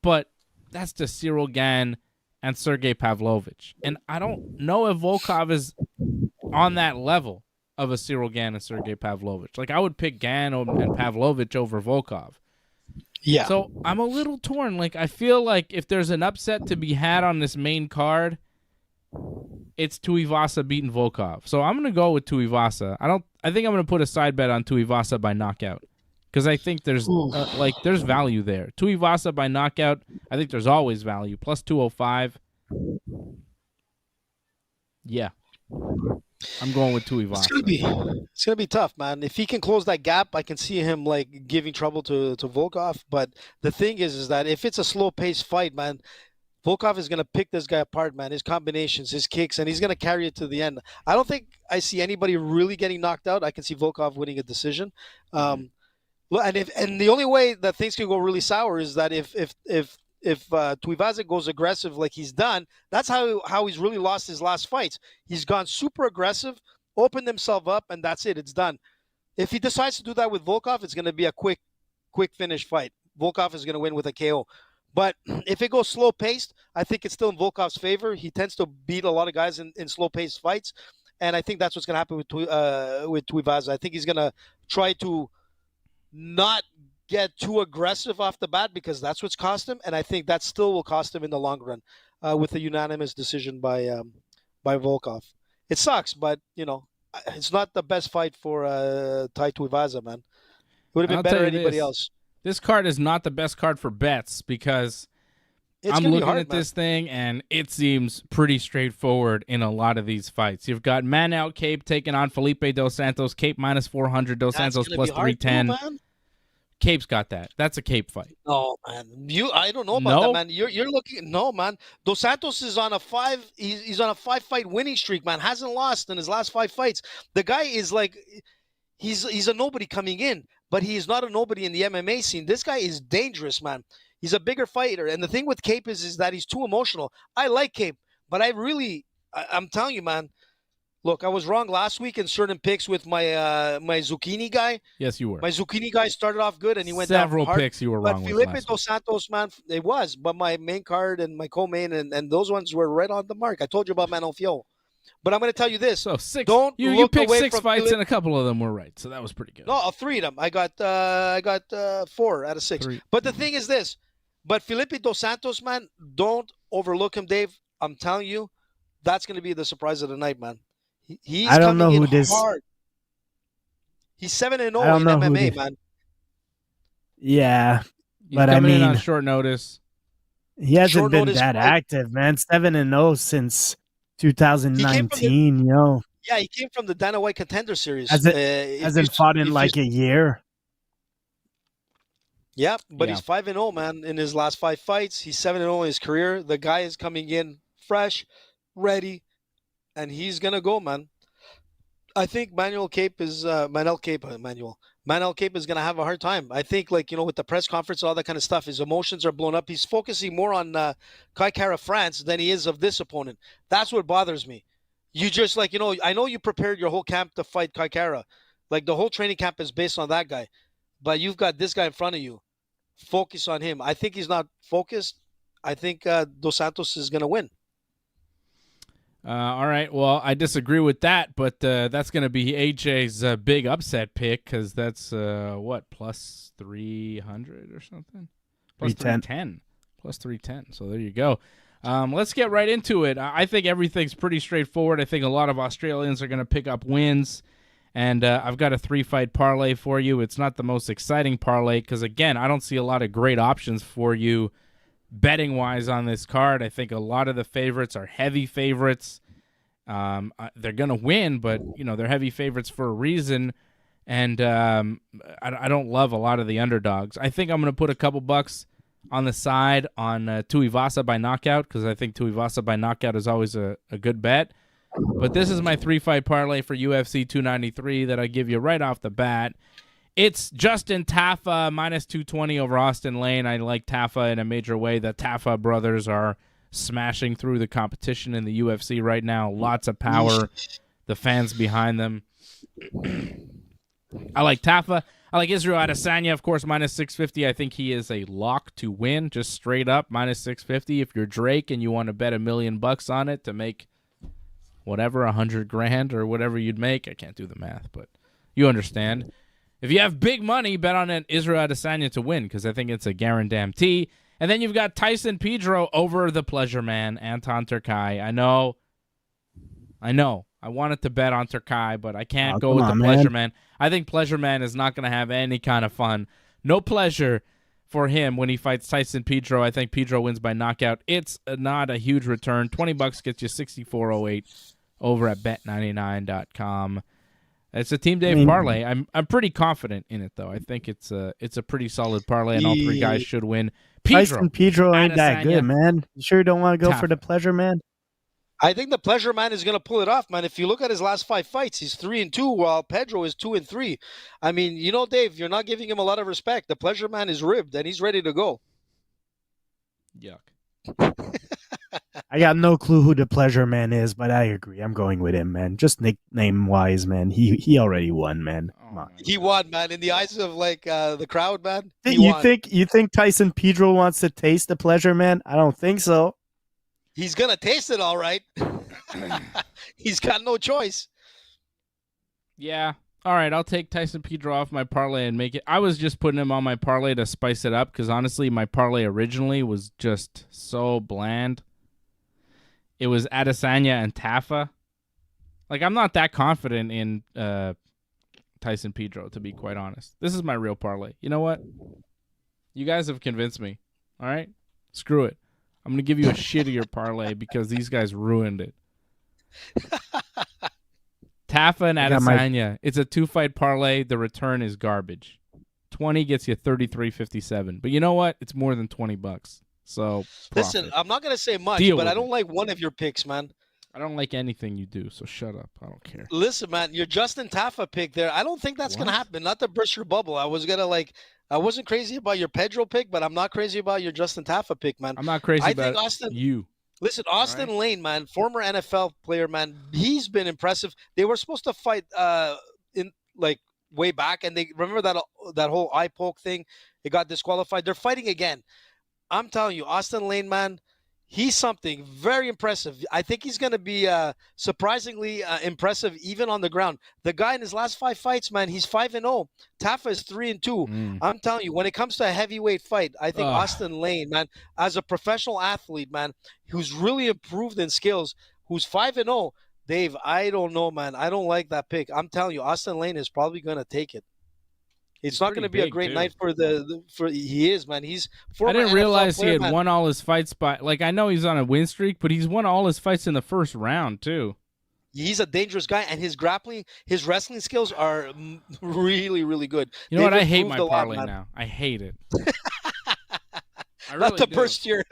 but that's to Cyril Gane and Sergey Pavlovich. And I don't know if Volkov is on that level of a Cyril Gane and Sergey Pavlovich. Like, I would pick Gane and Pavlovich over Volkov. Yeah. So I'm a little torn. Like, I feel like if there's an upset to be had on this main card, it's Tuivasa beating Volkov. So I'm going to go with Tuivasa. I think I'm going to put a side bet on Tuivasa by knockout because I think there's there's value there. Tuivasa by knockout, I think there's always value. Plus 205. Yeah. I'm going with Tuivasa. It's gonna be tough, man. If he can close that gap, I can see him, like, giving trouble to Volkov. But the thing is that if it's a slow-paced fight, man, Volkov is gonna pick this guy apart, man. His combinations, his kicks, and he's gonna carry it to the end. I don't think I see anybody really getting knocked out. I can see Volkov winning a decision. And the only way that things can go really sour is that if Tuivasa goes aggressive like he's done, that's how he's really lost his last fights. He's gone super aggressive, opened himself up, and that's it. It's done. If he decides to do that with Volkov, it's going to be a quick finish fight. Volkov is going to win with a KO. But if it goes slow-paced, I think it's still in Volkov's favor. He tends to beat a lot of guys in slow-paced fights, and I think that's what's going to happen with Tuivasa. I think he's going to try to not get too aggressive off the bat because that's what's cost him, and I think that still will cost him in the long run with a unanimous decision by Volkov. It sucks, but, you know, it's not the best fight for Tai Tuivasa, man. It would have been better anybody else. This card is not the best card for bets because I'm looking at this thing, and it seems pretty straightforward in a lot of these fights. You've got Man Out Cape taking on Felipe Dos Santos. Cape minus 400, Dos Santos plus 310. Cape's got that. That's a Cape fight. Oh man, I don't know about that, man. You're looking. No, man. Dos Santos is on a 5. He's on a 5-fight winning streak, man. Hasn't lost in his last 5 fights. The guy is like, he's a nobody coming in, but he is not a nobody in the MMA scene. This guy is dangerous, man. He's a bigger fighter, and the thing with Cape is that he's too emotional. I like Cape, but I'm telling you, man. Look, I was wrong last week in certain picks with my Zucchini guy. Yes, you were. My Zucchini guy started off good, and he went several down hard. Picks you were wrong with. But Felipe Dos Santos, man, it was. But my main card and my co-main and those ones were right on the mark. I told you about Manofio. But I'm going to tell you this. So 6. Don't you look picked away 6 from fights, and a couple of them were right. So that was pretty good. No, all 3 of them. I got 4 out of 6. 3. But the thing is this. But Felipe Dos Santos, man, don't overlook him, Dave. I'm telling you, that's going to be the surprise of the night, man. He's I don't know coming who in this. hard. He's 7-0 in MMA, man. Yeah, He's but coming I in mean, on short notice. he hasn't Short been notice that fight. active, man. 7-0 since 2019. Yeah, he came from the Dana White Contender Series. Hasn't fought in like a year. Yeah, but Yeah. he's 5-0, man, in his last 5 fights. He's 7-0 in his career. The guy is coming in fresh, ready, and he's gonna go, man. I think Manel Cape is gonna have a hard time. I think, like, with the press conference, all that kind of stuff, his emotions are blown up. He's focusing more on Kai Kara France than he is of this opponent. That's what bothers me. You just, like, I know you prepared your whole camp to fight Kai Kara. Like, the whole training camp is based on that guy. But you've got this guy in front of you. Focus on him. I think he's not focused. I think Dos Santos is going to win. All right. Well, I disagree with that, but that's going to be AJ's big upset pick because that's, plus 300 or something? Plus 310. Plus 310. So there you go. Let's get right into it. I think everything's pretty straightforward. I think a lot of Australians are going to pick up wins. And I've got a 3-fight parlay for you. It's not the most exciting parlay because, again, I don't see a lot of great options for you betting-wise on this card. I think a lot of the favorites are heavy favorites. They're going to win, but, they're heavy favorites for a reason. And I don't love a lot of the underdogs. I think I'm going to put a couple bucks on the side on Tuivasa by knockout because I think Tuivasa by knockout is always a good bet. But this is my 3-fight parlay for UFC 293 that I give you right off the bat. It's Justin Tafa minus 220 over Austin Lane. I like Tafa in a major way. The Tafa brothers are smashing through the competition in the UFC right now. Lots of power. The fans behind them. I like Tafa. I like Israel Adesanya, of course, minus 650. I think he is a lock to win, just straight up minus 650. If you're Drake and you want to bet $1 million on it to make whatever, $100,000 or whatever you'd make. I can't do the math, but you understand. If you have big money, bet on an Israel Adesanya to win because I think it's a guarantee. And then you've got Tyson Pedro over the Pleasure Man, Anton Turkai. I know. I wanted to bet on Turkai, but I can't go with the Pleasure Man. I think Pleasure Man is not going to have any kind of fun. No pleasure for him when he fights Tyson Pedro. I think Pedro wins by knockout. It's not a huge return. $20 gets you 64.08 over at bet99.com. It's a Team Dave parlay. I'm pretty confident in it though. I think it's a pretty solid parlay, and all 3 guys should win. Tyson Pedro ain't that good, man. You sure don't want to go for the Pleasure Man? I think the Pleasure Man is going to pull it off, man. If you look at his last 5 fights, he's 3-2, while Pedro is 2-3. I mean, Dave, you're not giving him a lot of respect. The Pleasure Man is ribbed, and he's ready to go. Yuck. I got no clue who the Pleasure Man is, but I agree. I'm going with him, man. Just nickname-wise, man. He already won, man. He won, man. In the eyes of the crowd, man. You think Tyson Pedro wants to taste the Pleasure Man? I don't think so. He's gonna taste it, all right. He's got no choice. Yeah. All right, I'll take Tyson Pedro off my parlay and make it. I was just putting him on my parlay to spice it up because honestly, my parlay originally was just so bland. It was Adesanya and Tafa. Like, I'm not that confident in Tyson Pedro, to be quite honest. This is my real parlay. You know what? You guys have convinced me. All right? Screw it. I'm going to give you a shittier parlay because these guys ruined it. Tafa and Adesanya. It's a 2-fight parlay. The return is garbage. 20 gets you 33.57. But you know what? It's more than $20. So listen, I'm not going to say much, but I don't like one of your picks, man. I don't like anything you do, so shut up. I don't care. Listen, man, your Justin Tafa pick there, I don't think that's going to happen. Not to burst your bubble. I wasn't crazy about your Pedro pick, but I'm not crazy about your Justin Tafa pick, man. I'm not crazy about you. Listen, Austin Lane, man, former NFL player, man, he's been impressive. They were supposed to fight way back, and they remember that whole eye poke thing. They got disqualified. They're fighting again. I'm telling you, Austin Lane, man, He's something very impressive. I think he's going to be surprisingly impressive even on the ground. The guy in his last 5 fights, man, he's 5-0. Tafa is 3-2. I'm telling you, when it comes to a heavyweight fight, I think Austin Lane, man, as a professional athlete, man, who's really improved in skills, who's 5-0. Dave, I don't know, man. I don't like that pick. I'm telling you, Austin Lane is probably going to take it. It's not going to be a great night for he is, man. He's I didn't realize he had won all his fights by, like, I know he's on a win streak, but he's won all his fights in the first round too. He's a dangerous guy, and his wrestling skills are really, really good. You know what? I hate my parlay now. I hate it. Not to burst your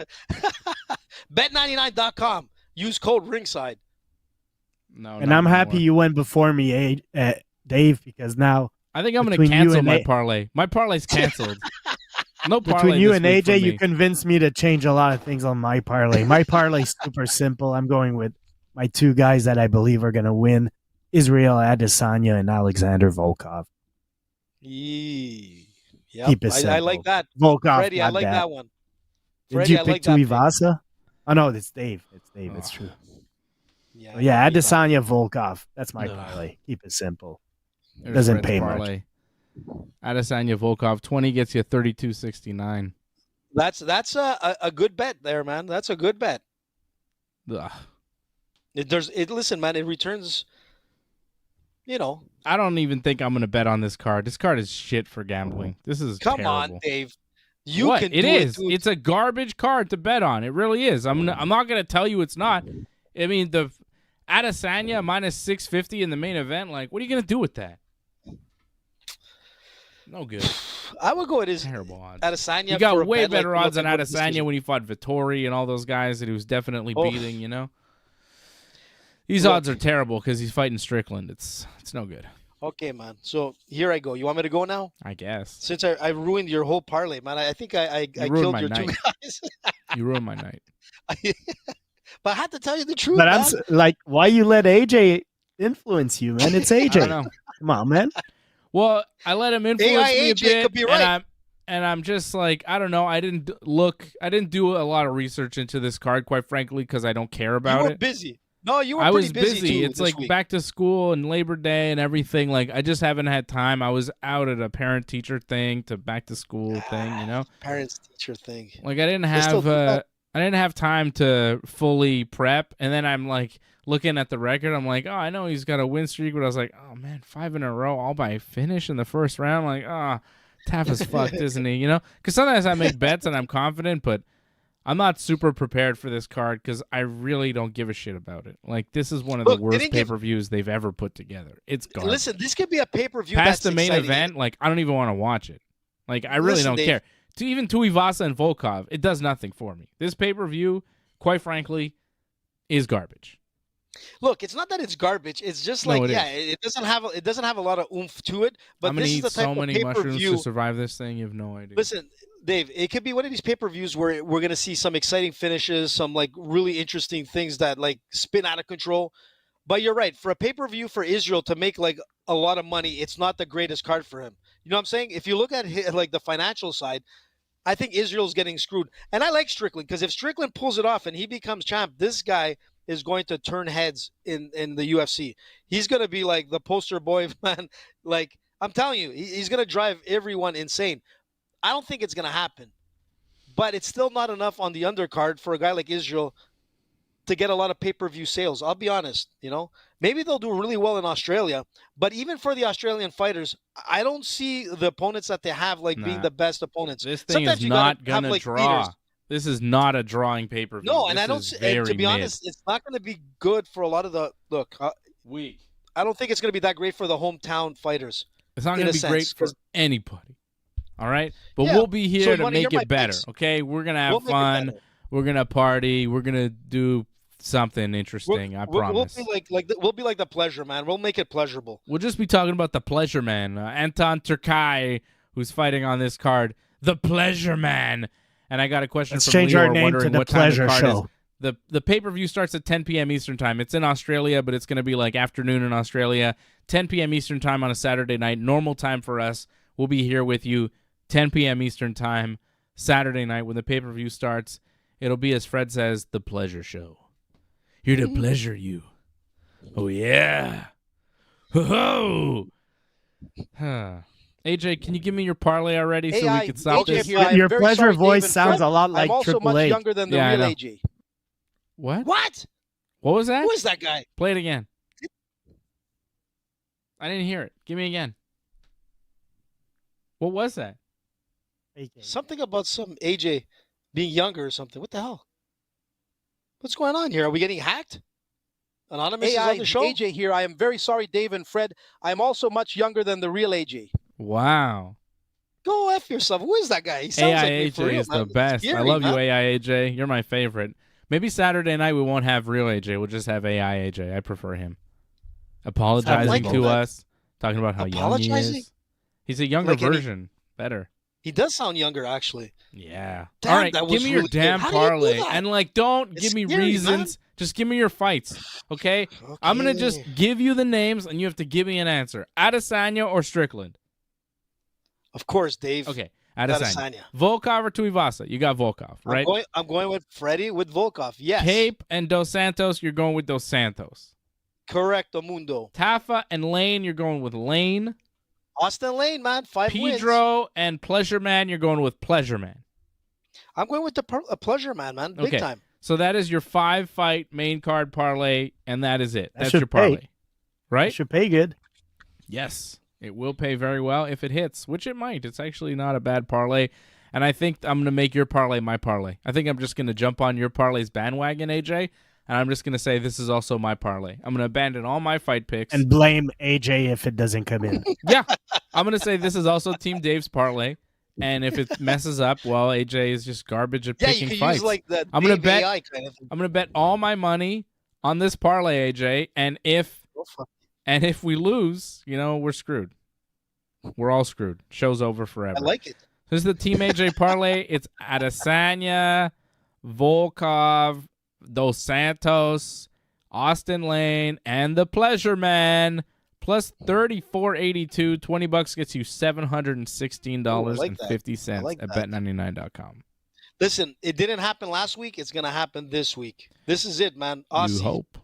Bet99.com. Use code Ringside. No, and I'm happy you went before me, Dave, because now I think I'm going to cancel my parlay. My parlay's canceled. No parlay. Between you and AJ, you convinced me to change a lot of things on my parlay. My parlay's super simple. I'm going with my 2 guys that I believe are going to win: Israel Adesanya and Alexander Volkov. Yep. Keep it simple. I like that. Volkov, Freddie, I like that one. Did you pick Tuivasa? Oh no, it's Dave. It's Dave. It's true. Yeah, Adesanya Volkov. That's my parlay. Keep it simple. Doesn't pay much. Adesanya Volkov 20 gets you 32.69. That's a good bet there, man. That's a good bet. Listen, man, it returns. You know, I don't even think I'm going to bet on this card. This card is shit for gambling. This is come on, Dave. It's a garbage card to bet on. It really is. I'm not going to tell you it's not. I mean, the Adesanya minus 650 in the main event. Like, what are you going to do with that? No good. I would go with his terrible odds. Adesanya. You got way better odds than Adesanya when he fought Vettori and all those guys that he was definitely beating. You know, these odds are terrible because he's fighting Strickland. It's no good. Okay, man. So here I go. You want me to go now? I guess. Since I ruined your whole parlay, man. I think I killed your 2 guys. You ruined my night. But I had to tell you the truth. But I'm like, why you let AJ influence you, man? It's AJ. I don't know. Come on, man. Well, I let him influence me a bit, could be right. and I'm just like, I don't know. I didn't do a lot of research into this card, quite frankly, because I don't care about it. You were busy. No, you were. I was busy. Too, it's like week. Back to school and Labor Day and everything. Like, I just haven't had time. I was out at a parent-teacher thing to back to school thing. You know, parents-teacher thing. Like, I didn't have time to fully prep, and then I'm like looking at the record. I'm like, oh, I know he's got a win streak, but I was like, oh man, 5 in a row, all by finish in the first round. Like, tough as fucked, isn't he? You know, because sometimes I make bets and I'm confident, but I'm not super prepared for this card because I really don't give a shit about it. Like, this is one of the worst pay-per-views they've ever put together. It's garbage. Listen, this could be a pay-per-view past the main event. Like, I don't even want to watch it. Like, I really don't care. Even Tuivasa and Volkov, it does nothing for me. This pay-per-view, quite frankly, is garbage. Look, it's not that it's garbage. It's just like, it doesn't have a lot of oomph to it. But I'm gonna eat so many mushrooms to survive this thing. You have no idea. Listen, Dave, it could be one of these pay-per-views where we're gonna see some exciting finishes, some like really interesting things that like spin out of control. But you're right. For a pay-per-view for Israel to make like a lot of money, it's not the greatest card for him. You know what I'm saying? If you look at like the financial side, I think Israel's getting screwed. And I like Strickland because if Strickland pulls it off and he becomes champ, this guy is going to turn heads in the UFC. He's going to be like the poster boy, man. Like, I'm telling you, he's going to drive everyone insane. I don't think it's going to happen. But it's still not enough on the undercard for a guy like Israel to get a lot of pay-per-view sales. I'll be honest, you know. Maybe they'll do really well in Australia. But even for the Australian fighters, I don't see the opponents that they have like being the best opponents. This thing is not going to draw. Leaders. This is not a drawing pay-per-view. No, and I don't. And to be honest, it's not going to be good for a lot of the weak. I don't think it's going to be that great for the hometown fighters. It's not going to be great for anybody. All right, but we'll be here to make it better. Okay, we're going to have fun. We're going to party. We're going to do something interesting. I promise. We'll be like the pleasure man. We'll make it pleasurable. We'll just be talking about the pleasure man, Anton Turkai, who's fighting on this card, the pleasure man. And I got a question from change Leo our name to the Pleasure Show. The pay-per-view starts at 10 p.m. Eastern Time. It's in Australia, but it's going to be like afternoon in Australia. 10 p.m. Eastern Time on a Saturday night. Normal time for us. We'll be here with you 10 p.m. Eastern Time Saturday night when the pay-per-view starts. It'll be, as Fred says, the pleasure show. Here to pleasure you. Oh, yeah. Ho-ho! Huh. AJ, can you give me your parlay already so we can stop this? Your pleasure voice sounds a lot like I'm also Triple much H. younger than the real AJ. What? What? What was that? Who is that guy? Play it again. I didn't hear it. Give me again. What was that? Something about some AJ being younger or something. What the hell? What's going on here? Are we getting hacked? Anonymous is on the show? AJ here. I am very sorry, Dave and Fred. I am also much younger than the real AJ. Wow. Go F yourself. Who is that guy? He sounds like me for AIAJ real, is the man. best. Scary, I love man. you, AIAJ. You're my favorite. Maybe Saturday night we won't have real AJ. We'll just have AIAJ. I prefer him. Apologizing to us. Talking about how young he is. He's a younger version. Better. He does sound younger, actually. Yeah. Damn, all right, that give was me your really damn good. How do you do parlay. that? And, like, don't It's give me scary, reasons. man. Just give me your fights, okay? I'm going to just give you the names, and you have to give me an answer. Adesanya or Strickland? Of course, Dave. Okay, Adesanya. Volkov or Tuivasa? You got Volkov, right? I'm going with Freddie with Volkov, yes. Cape and Dos Santos, you're going with Dos Santos. Correcto, Mundo. Tafa and Lane, you're going with Lane. Austin Lane, man, 5 wins. Pedro and Pleasure Man, you're going with Pleasure Man. I'm going with the Pleasure Man, big time. So that is your 5-fight main card parlay, and that is it. That's should your parlay, pay. right? It should pay good. Yes, it will pay very well if it hits, which it might. It's actually not a bad parlay, and I think I'm going to make your parlay my parlay. I think I'm just going to jump on your parlay's bandwagon, AJ, and I'm just going to say this is also my parlay. I'm going to abandon all my fight picks. And blame AJ if it doesn't come in. Yeah, I'm going to say this is also Team Dave's parlay. And if it messes up, well, AJ is just garbage at picking you could fights. use like the I'm gonna bet. AI kind of thing. I'm gonna bet all my money on this parlay, AJ. And if we lose, we're screwed. We're all screwed. Show's over forever. I like it. This is the Team AJ parlay. It's Adesanya, Volkov, Dos Santos, Austin Lane, and the Pleasure Man. Plus 34.82, $20 gets you $716.50 at bet99.com. Listen, it didn't happen last week. It's going to happen this week. This is it, man. Aussie. You hope.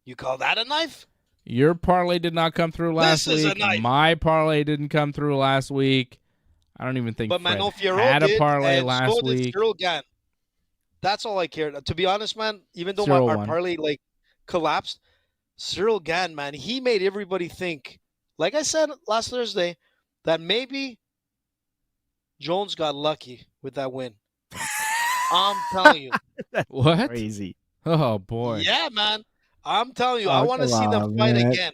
You call that a knife? Your parlay did not come through last This is week. a knife. My parlay didn't come through last week. I don't even think But Fred Manon Fierro had a did, parlay and last so did week. Cyril Gane. That's all I cared. To be honest, man, even though Cyril our won. parlay collapsed, Cyril Gane, man, he made everybody think, like I said last Thursday, that maybe Jones got lucky with that win. I'm telling you. What? Crazy. Oh, boy. Yeah, man. I'm telling you, I want to see them fight again.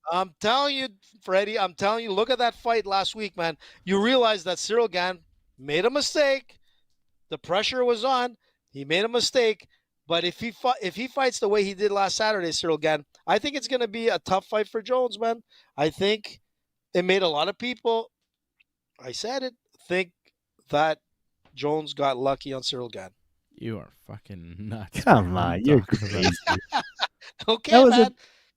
I'm telling you, Freddie, I'm telling you, look at that fight last week, man. You realize that Cyril Gane made a mistake. The pressure was on. He made a mistake. But if he fights the way he did last Saturday, Cyril Gane, I think it's going to be a tough fight for Jones, man. I think it made a lot of people, I said it, think that Jones got lucky on Cyril Gane. You are fucking nuts. Come on, you're crazy. Okay, man.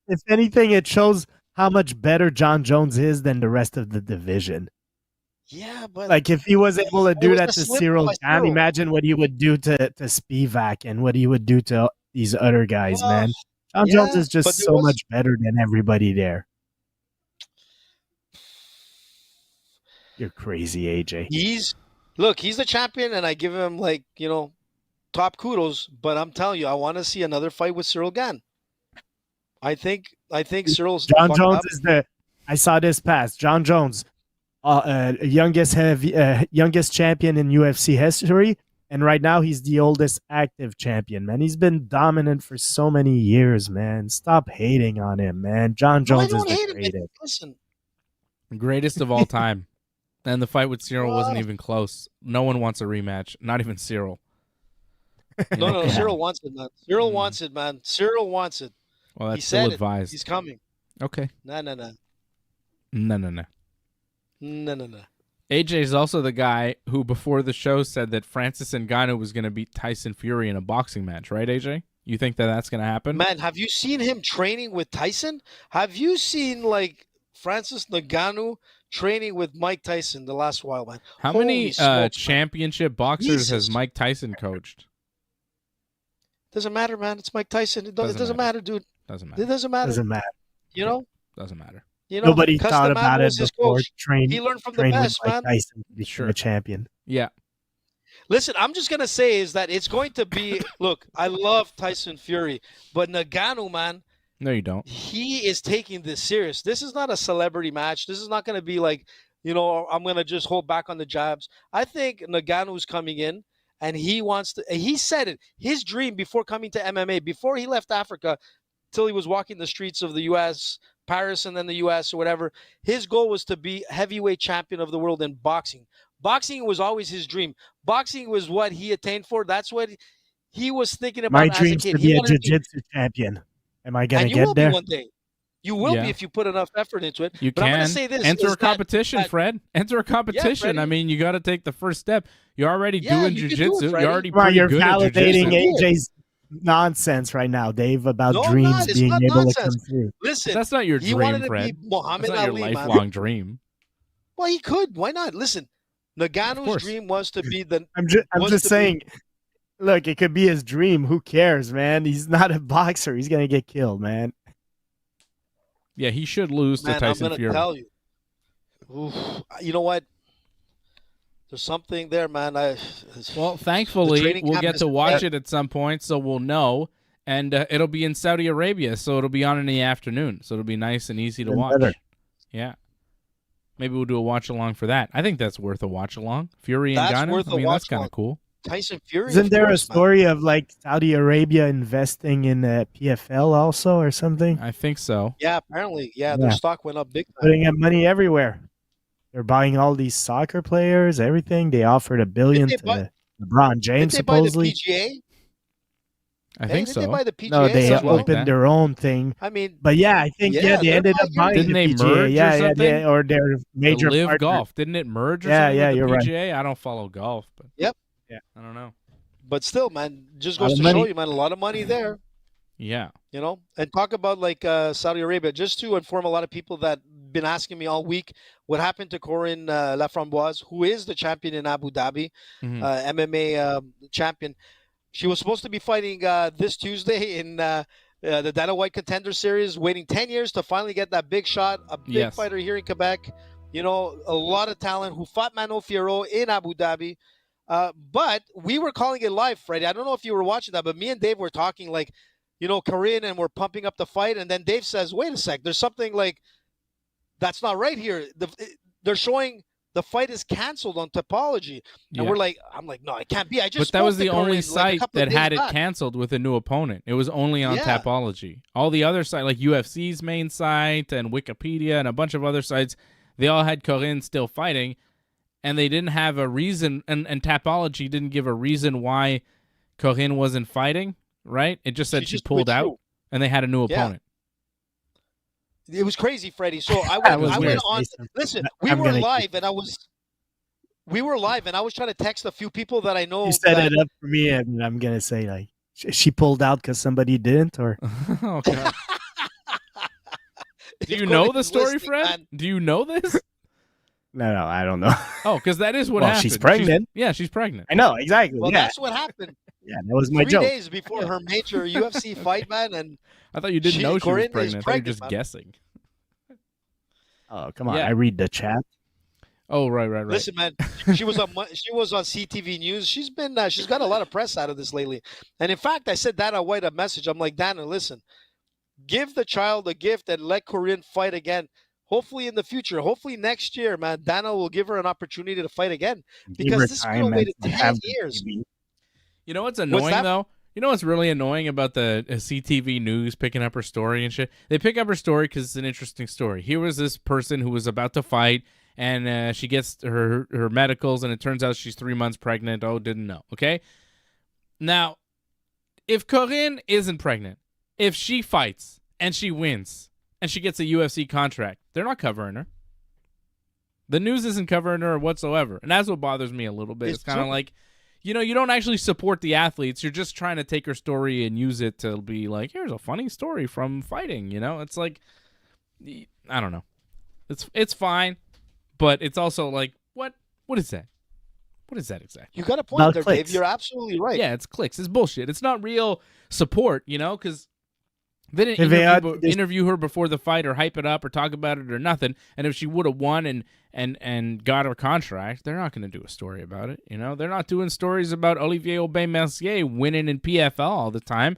If anything, it shows how much better John Jones is than the rest of the division. Yeah, but like if he was able to do that to Cyril Gane, Cyril. imagine what he would do to Spivak and what he would do to these other guys, man. John Jones is just so much better than everybody there. You're crazy, AJ. He's the champion, and I give him top kudos. But I'm telling you, I want to see another fight with Cyril Gane. I think Cyril's John Jones is I saw this pass. John Jones, youngest champion in UFC history, and right now he's the oldest active champion. Man, he's been dominant for so many years. Man, stop hating on him, man. John Jones is the greatest. Listen, greatest of all time. And the fight with Cyril wasn't even close. No one wants a rematch. Not even Cyril. No, Cyril wants it, man. Cyril wants it, man. Cyril wants it. Well, that's he still said advised. He's coming. Okay. No. AJ is also the guy who, before the show, said that Francis Ngannou was going to beat Tyson Fury in a boxing match, right, AJ? You think that that's going to happen? Man, have you seen him training with Tyson? Have you seen, Francis Ngannou training with Mike Tyson the last while, man. How Holy many smokes, championship boxers has Jesus. Mike Tyson coached? Doesn't matter, man. It's Mike Tyson. It doesn't matter, dude. Doesn't It matter. doesn't matter. Doesn't matter. You know? Doesn't matter. You know, Nobody thought Custom about it was his before coach. He learned from the train best, with Mike man. Tyson to become Sure. a champion. Yeah. Listen, I'm just gonna say is that it's going to be. Look, I love Tyson Fury, but Ngannou, man, No, you don't. he is taking this serious. This is not a celebrity match. This is not going to be like, I'm going to just hold back on the jabs. I think Ngannou's coming in, and he wants to. He said it. His dream before coming to MMA, before he left Africa, till he was walking the streets of the U.S., Paris, and then the U.S. or whatever. His goal was to be heavyweight champion of the world in boxing. Boxing was always his dream. Boxing was what he attained for. That's what he was thinking about My as a dream's kid. to He be a wanted to be- jiu-jitsu champion. Am I going and to you will get there? be one day. You will Yeah. be if you put enough effort into it. You but I'm can going to say this: enter is a competition, that- Fred. Enter a competition. Freddie. I mean, you got to take the first step. You're already Yeah, doing you can do it, jiu-jitsu. Freddie. You're already Come on, pretty you're good at validating jiu-jitsu. AJ's nonsense right now, Dave, about No, I'm dreams not. It's being not able nonsense. to come through. Listen, That's not your he dream, wanted to Fred. be Muhammad That's not Ali, your man. lifelong dream. Well, he could. Why not? Listen, Of Ngannou's course. dream was to be the. I'm was just to be- saying, look, it could be his dream. Who cares, man? He's not a boxer. He's going to get killed, man. Yeah, he should lose to Man, I'm Tyson going to Fury. tell you. Oof, you know what? There's something there, man. Well, The thankfully, training we'll camp get is to watch bad. it at some point, so we'll know. And it'll be in Saudi Arabia, so it'll be on in the afternoon. So it'll be nice and easy to Even watch. better. Yeah. Maybe we'll do a watch-along for that. I think that's worth a watch-along. Fury and That's Ghana, worth a I mean, that's kind watch-along. of cool. Tyson Fury. Isn't of there a course, man. story of like Saudi Arabia investing in PFL also or something? I think so. Yeah, apparently. Yeah, their Yeah. stock went up big time. Putting up money everywhere. They're buying all these soccer players, everything. They offered $1 billion Did they to LeBron Did James, they buy the supposedly. PGA? I think Did so. they buy the PGA? No, they as well? like that. opened their own thing. I mean, But yeah, I think Yeah, they they're ended up buying- buying Didn't the they PGA. merge or yeah, something? or their major the Live partner. Golf. Didn't it merge or Yeah, something yeah, with you're the right. PGA? I don't follow golf, but Yep. Yeah. I don't know. but still, man, just Lot goes of to money. show you, man, a lot of money there. Yeah. And talk about like Saudi Arabia, just to inform a lot of people that been asking me all week what happened to Corinne Laframboise, who is the champion in Abu Dhabi, Mhm. MMA champion. She was supposed to be fighting this Tuesday in the Dana White Contender Series, waiting 10 years to finally get that big shot, a big Yes. fighter here in Quebec. A lot of talent who fought Mano Fierro in Abu Dhabi. But we were calling it live, Freddie. I don't know if you were watching that, but me and Dave were talking like, Korean, and we're pumping up the fight. And then Dave says, wait a sec, there's something like that's not right here. They're showing the fight is canceled on Topology. And Yeah. I'm like, no, it can't be. I just But that was spoke to the only Corinne, like, a site couple of that had days it back. canceled with a new opponent. It was only on Yeah. Tapology. All the other sites, like UFC's main site and Wikipedia and a bunch of other sites, they all had Corinne still fighting, and they didn't have a reason, and Tapology didn't give a reason why Corinne wasn't fighting, right? It just said she just pulled out, withdrew. and they had a new Yeah. opponent. It was crazy, Freddie. So I That went, was I weird, went on. Jason. Listen, I'm we were gonna live, and I was trying to text a few people that I know. You set that, it up for me, and I'm gonna say like she pulled out because somebody didn't, or Oh, God. Do if you know Corinne the is story, listening, Fred? man, Do you know this? no, I don't know. Oh, because that is what Well, happened. she's pregnant. She's pregnant. I know exactly. well, yeah, that's what happened. yeah, that was my 3 joke. days before her major UFC fight, man, and I thought you didn't know she was Corinne is pregnant. I thought you were pregnant, just man. guessing. Oh, come on! Yeah. I read the chat. Oh, right. listen, man, she was on CTV News. She's got a lot of press out of this lately, and in fact, I sent Dana White a message. I'm like, Dana, listen, give the child a gift and let Corinne fight again. Hopefully in the future, hopefully next year, man, Dana will give her an opportunity to fight again, because this girl waited 10 years. You know what's annoying, that? though? You know what's really annoying about the CTV News picking up her story and shit? They pick up her story because it's an interesting story. Here was this person who was about to fight, and she gets her medicals, and it turns out she's 3 months pregnant. Oh, didn't know. Okay? Now, if Corinne isn't pregnant, if she fights and she wins and she gets a UFC contract, they're not covering her. The news isn't covering her whatsoever. And that's what bothers me a little bit. It's kind of true. like, you don't actually support the athletes. You're just trying to take her story and use it to be like, here's a funny story from fighting. It's like, I don't know. It's fine. but it's also like, what is that? What is that exactly? You got a point About there, clicks. Dave. You're absolutely right. Yeah, it's clicks. It's bullshit. It's not real support, because they didn't Tuivasa, interview her before the fight or hype it up or talk about it or nothing. And if she would have won and got her contract, they're not going to do a story about it. They're not doing stories about Olivier Aubin-Mercier winning in PFL all the time.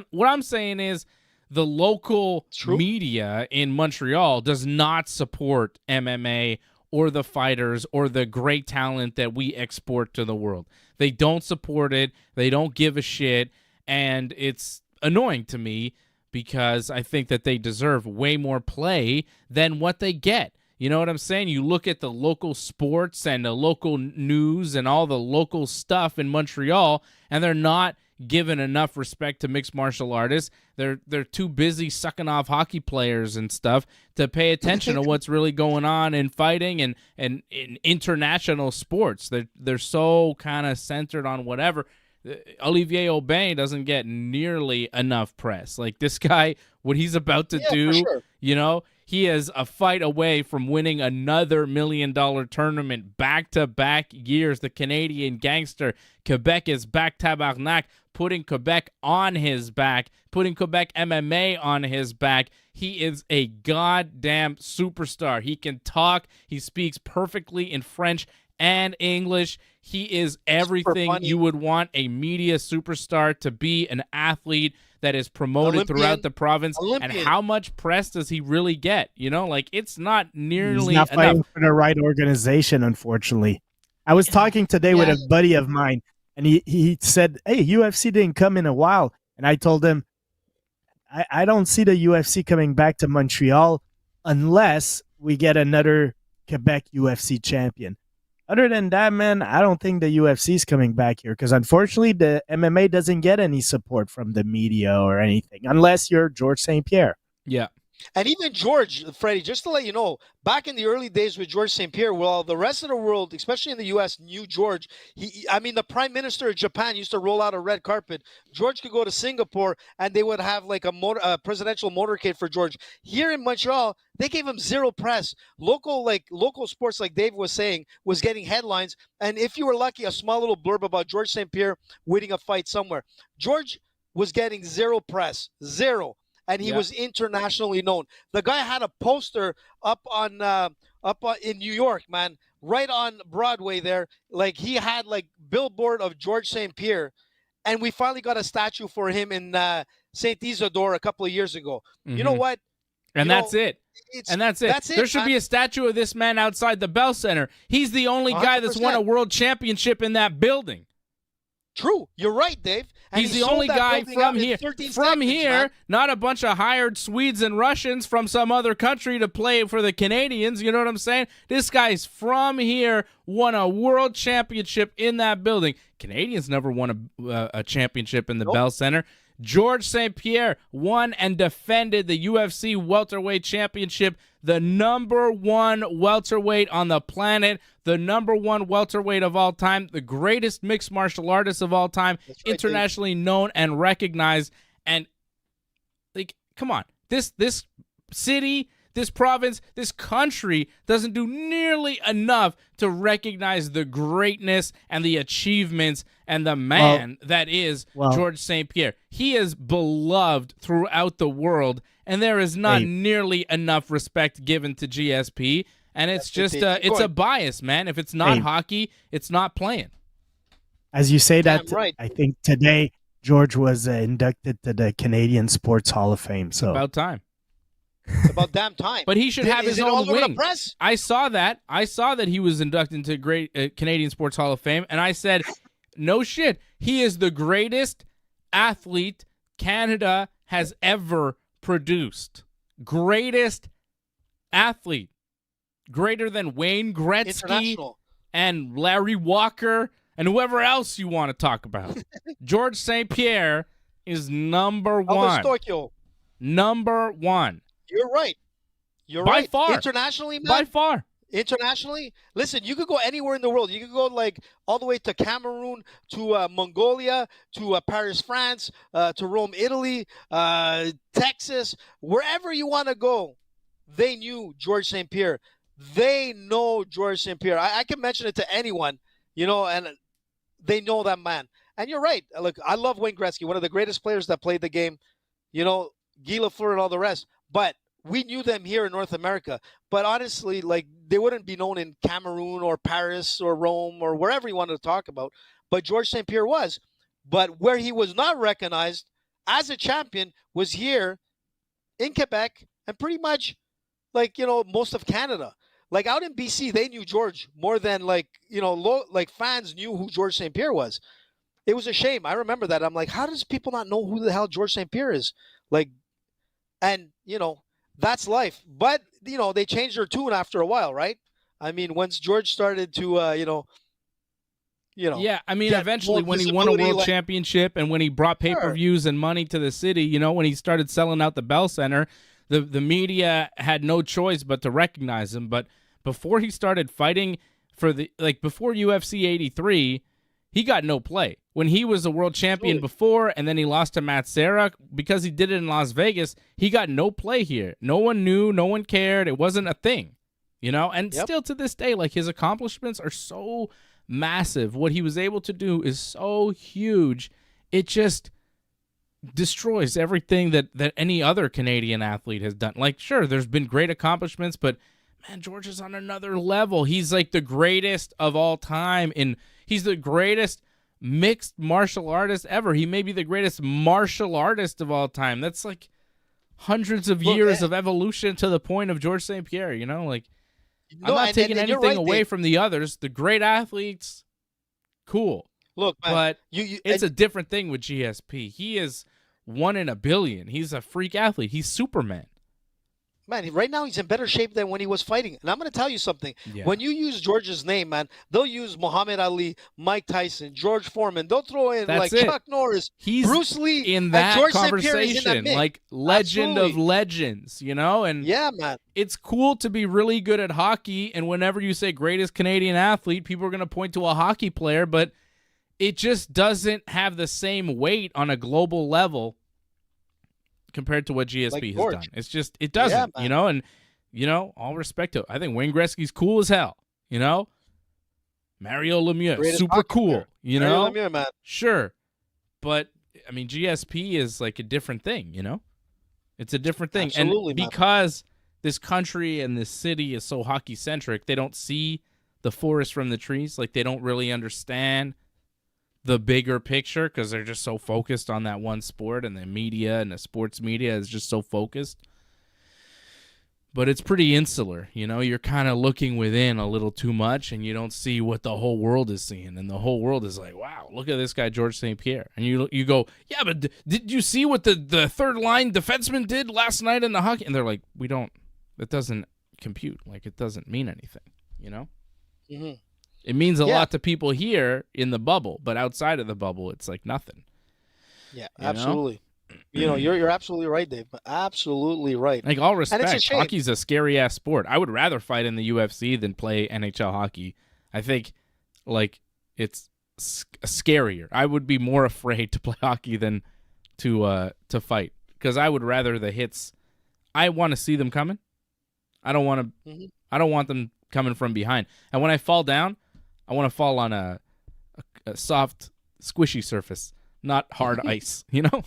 What I'm saying is the local media in Montreal does not support MMA or the fighters or the great talent that we export to the world. They don't support it. They don't give a shit. And it's annoying to me because I think that they deserve way more play than what they get. You know what I'm saying? You look at the local sports and the local news and all the local stuff in Montreal, and they're not given enough respect to mixed martial artists. They're too busy sucking off hockey players and stuff to pay attention to what's really going on in fighting and in international sports. They're so kind of centered on whatever. Olivier Aubin doesn't get nearly enough press. Like this guy, what he's about to do, for sure. He is a fight away from winning another $1 million tournament back-to-back years. The Canadian gangster, Quebec is back, tabarnak, putting Quebec on his back, putting Quebec MMA on his back. He is a goddamn superstar. He can talk. He speaks perfectly in French and English. He is everything you would want a media superstar to be, an athlete that is promoted throughout the province. And how much press does he really get? It's not nearly He's not fighting enough. for the right organization, unfortunately. I was talking today with a buddy of mine, and he said, hey, UFC didn't come in a while. And I told him, I don't see the UFC coming back to Montreal unless we get another Quebec UFC champion. Other than that, man, I don't think the UFC is coming back here because, unfortunately, the MMA doesn't get any support from the media or anything unless you're George St. Pierre. Yeah. And even George, Freddie, just to let you know, back in the early days with George St. Pierre, well, the rest of the world, especially in the U.S., knew George. The Prime Minister of Japan used to roll out a red carpet. George could go to Singapore, and they would have like a presidential motorcade for George. Here in Montreal, they gave him zero press. Local sports, like Dave was saying, was getting headlines. And if you were lucky, a small little blurb about George St. Pierre winning a fight somewhere. George was getting zero press, zero. And he was internationally known. The guy had a poster up in New York, man, right on Broadway there. Like he had like billboard of George St. Pierre, and we finally got a statue for him in Saint Isidore a couple of years ago. Mm-hmm. You know what? And that's it. There should be a statue of this man outside the Bell Center. He's the only guy that's won a world championship in that building. True. You're right, Dave. And he's the only guy from here. Man. Not a bunch of hired Swedes and Russians from some other country to play for the Canadians. You know what I'm saying? This guy's from here, won a world championship in that building. Canadians never won a championship in the Bell Center. George St. Pierre won and defended the UFC welterweight championship, the number one welterweight on the planet, the number one welterweight of all time, the greatest mixed martial artist of all time, internationally known and recognized. And like, come on, this city, this province, this country doesn't do nearly enough to recognize the greatness and the achievements and the man that is George St. Pierre. He is beloved throughout the world, and there is not nearly enough respect given to GSP. And it's just it's a bias, man. If it's not hockey, it's not playing. As you say that, I think today George was inducted to the Canadian Sports Hall of Fame. So about time. It's about damn time. But he should have his own wing. Press? I saw that he was inducted into great Canadian Sports Hall of Fame, and I said, no shit. He is the greatest athlete Canada has ever produced. Greatest athlete. Greater than Wayne Gretzky and Larry Walker and whoever else you want to talk about. George St. Pierre is number one. Number one. You're right. By far. Internationally, man. By far. Internationally, listen, you could go anywhere in the world. You could go like all the way to Cameroon, to Mongolia, to Paris, France, to Rome, Italy, Texas, wherever you want to go. They knew George St. Pierre. they know George St. Pierre. I can mention it to anyone, and they know that man. And you're right. Look, I love Wayne Gretzky, one of the greatest players that played the game, Guy Lafleur and all the rest. But we knew them here in North America. But honestly, like, they wouldn't be known in Cameroon or Paris or Rome or wherever you wanted to talk about. But George St. Pierre was. But where he was not recognized as a champion was here in Quebec and pretty much, like, most of Canada. Like, out in BC, they knew George more than, like, fans knew who George St. Pierre was. It was a shame. I remember that. I'm like, how does people not know who the hell George St. Pierre is? Like, and, that's life. But, they changed their tune after a while, right? I mean, once George started to, yeah, I mean, eventually when he won a world championship and when he brought pay-per-views and money to the city, when he started selling out the Bell Center, the media had no choice but to recognize him. But before he started fighting before UFC 83, he got no play. When he was a world champion before and then he lost to Matt Serra, because he did it in Las Vegas, he got no play here. No one knew, no one cared. It wasn't a thing, And still to this day, like, his accomplishments are so massive. What he was able to do is so huge. It just destroys everything that any other Canadian athlete has done. Like, sure, there's been great accomplishments, but man, George is on another level. He's like the greatest of all time, and he's the greatest mixed martial artist ever. He may be the greatest martial artist of all time. That's like hundreds of years of evolution to the point of George St. Pierre, Like, I'm not taking anything away from the others. The great athletes, cool. Look, man, but it's a different thing with GSP. He is 1 in a billion. He's a freak athlete. He's Superman. Man, right now he's in better shape than when he was fighting. And I'm going to tell you something. Yeah. When you use George's name, man, they'll use Muhammad Ali, Mike Tyson, George Foreman. They'll throw in Chuck Norris, Bruce Lee, in that George conversation, like legend of legends, And yeah, man, it's cool to be really good at hockey. And whenever you say greatest Canadian athlete, people are going to point to a hockey player, but it just doesn't have the same weight on a global level compared to what GSP has done. It's just, it doesn't, and, all respect to it. I think Wayne Gretzky's cool as hell, Mario Lemieux, greatest super cool, Mario Lemieux, man. Sure. But, I mean, GSP is like a different thing, It's a different thing. Absolutely, and because this country and this city is so hockey-centric, they don't see the forest from the trees. Like, they don't really understand the bigger picture because they're just so focused on that one sport, and the media and the sports media is just so focused. But it's pretty insular, You're kind of looking within a little too much, and you don't see what the whole world is seeing. And the whole world is like, wow, look at this guy, George St. Pierre. And you go, yeah, but did you see what the third-line defenseman did last night in the hockey? And they're like, that doesn't compute. Like, it doesn't mean anything, Mm-hmm. It means a lot to people here in the bubble, but outside of the bubble, it's like nothing. Yeah, absolutely. You're absolutely right, Dave. Absolutely right. Like, all respect, hockey's a scary-ass sport. I would rather fight in the UFC than play NHL hockey. I think, like, it's scarier. I would be more afraid to play hockey than to fight, because I would rather the hits. I want to see them coming. I don't want to. Mm-hmm. I don't want them coming from behind. And when I fall down, I want to fall on a soft, squishy surface, not hard ice. I don't.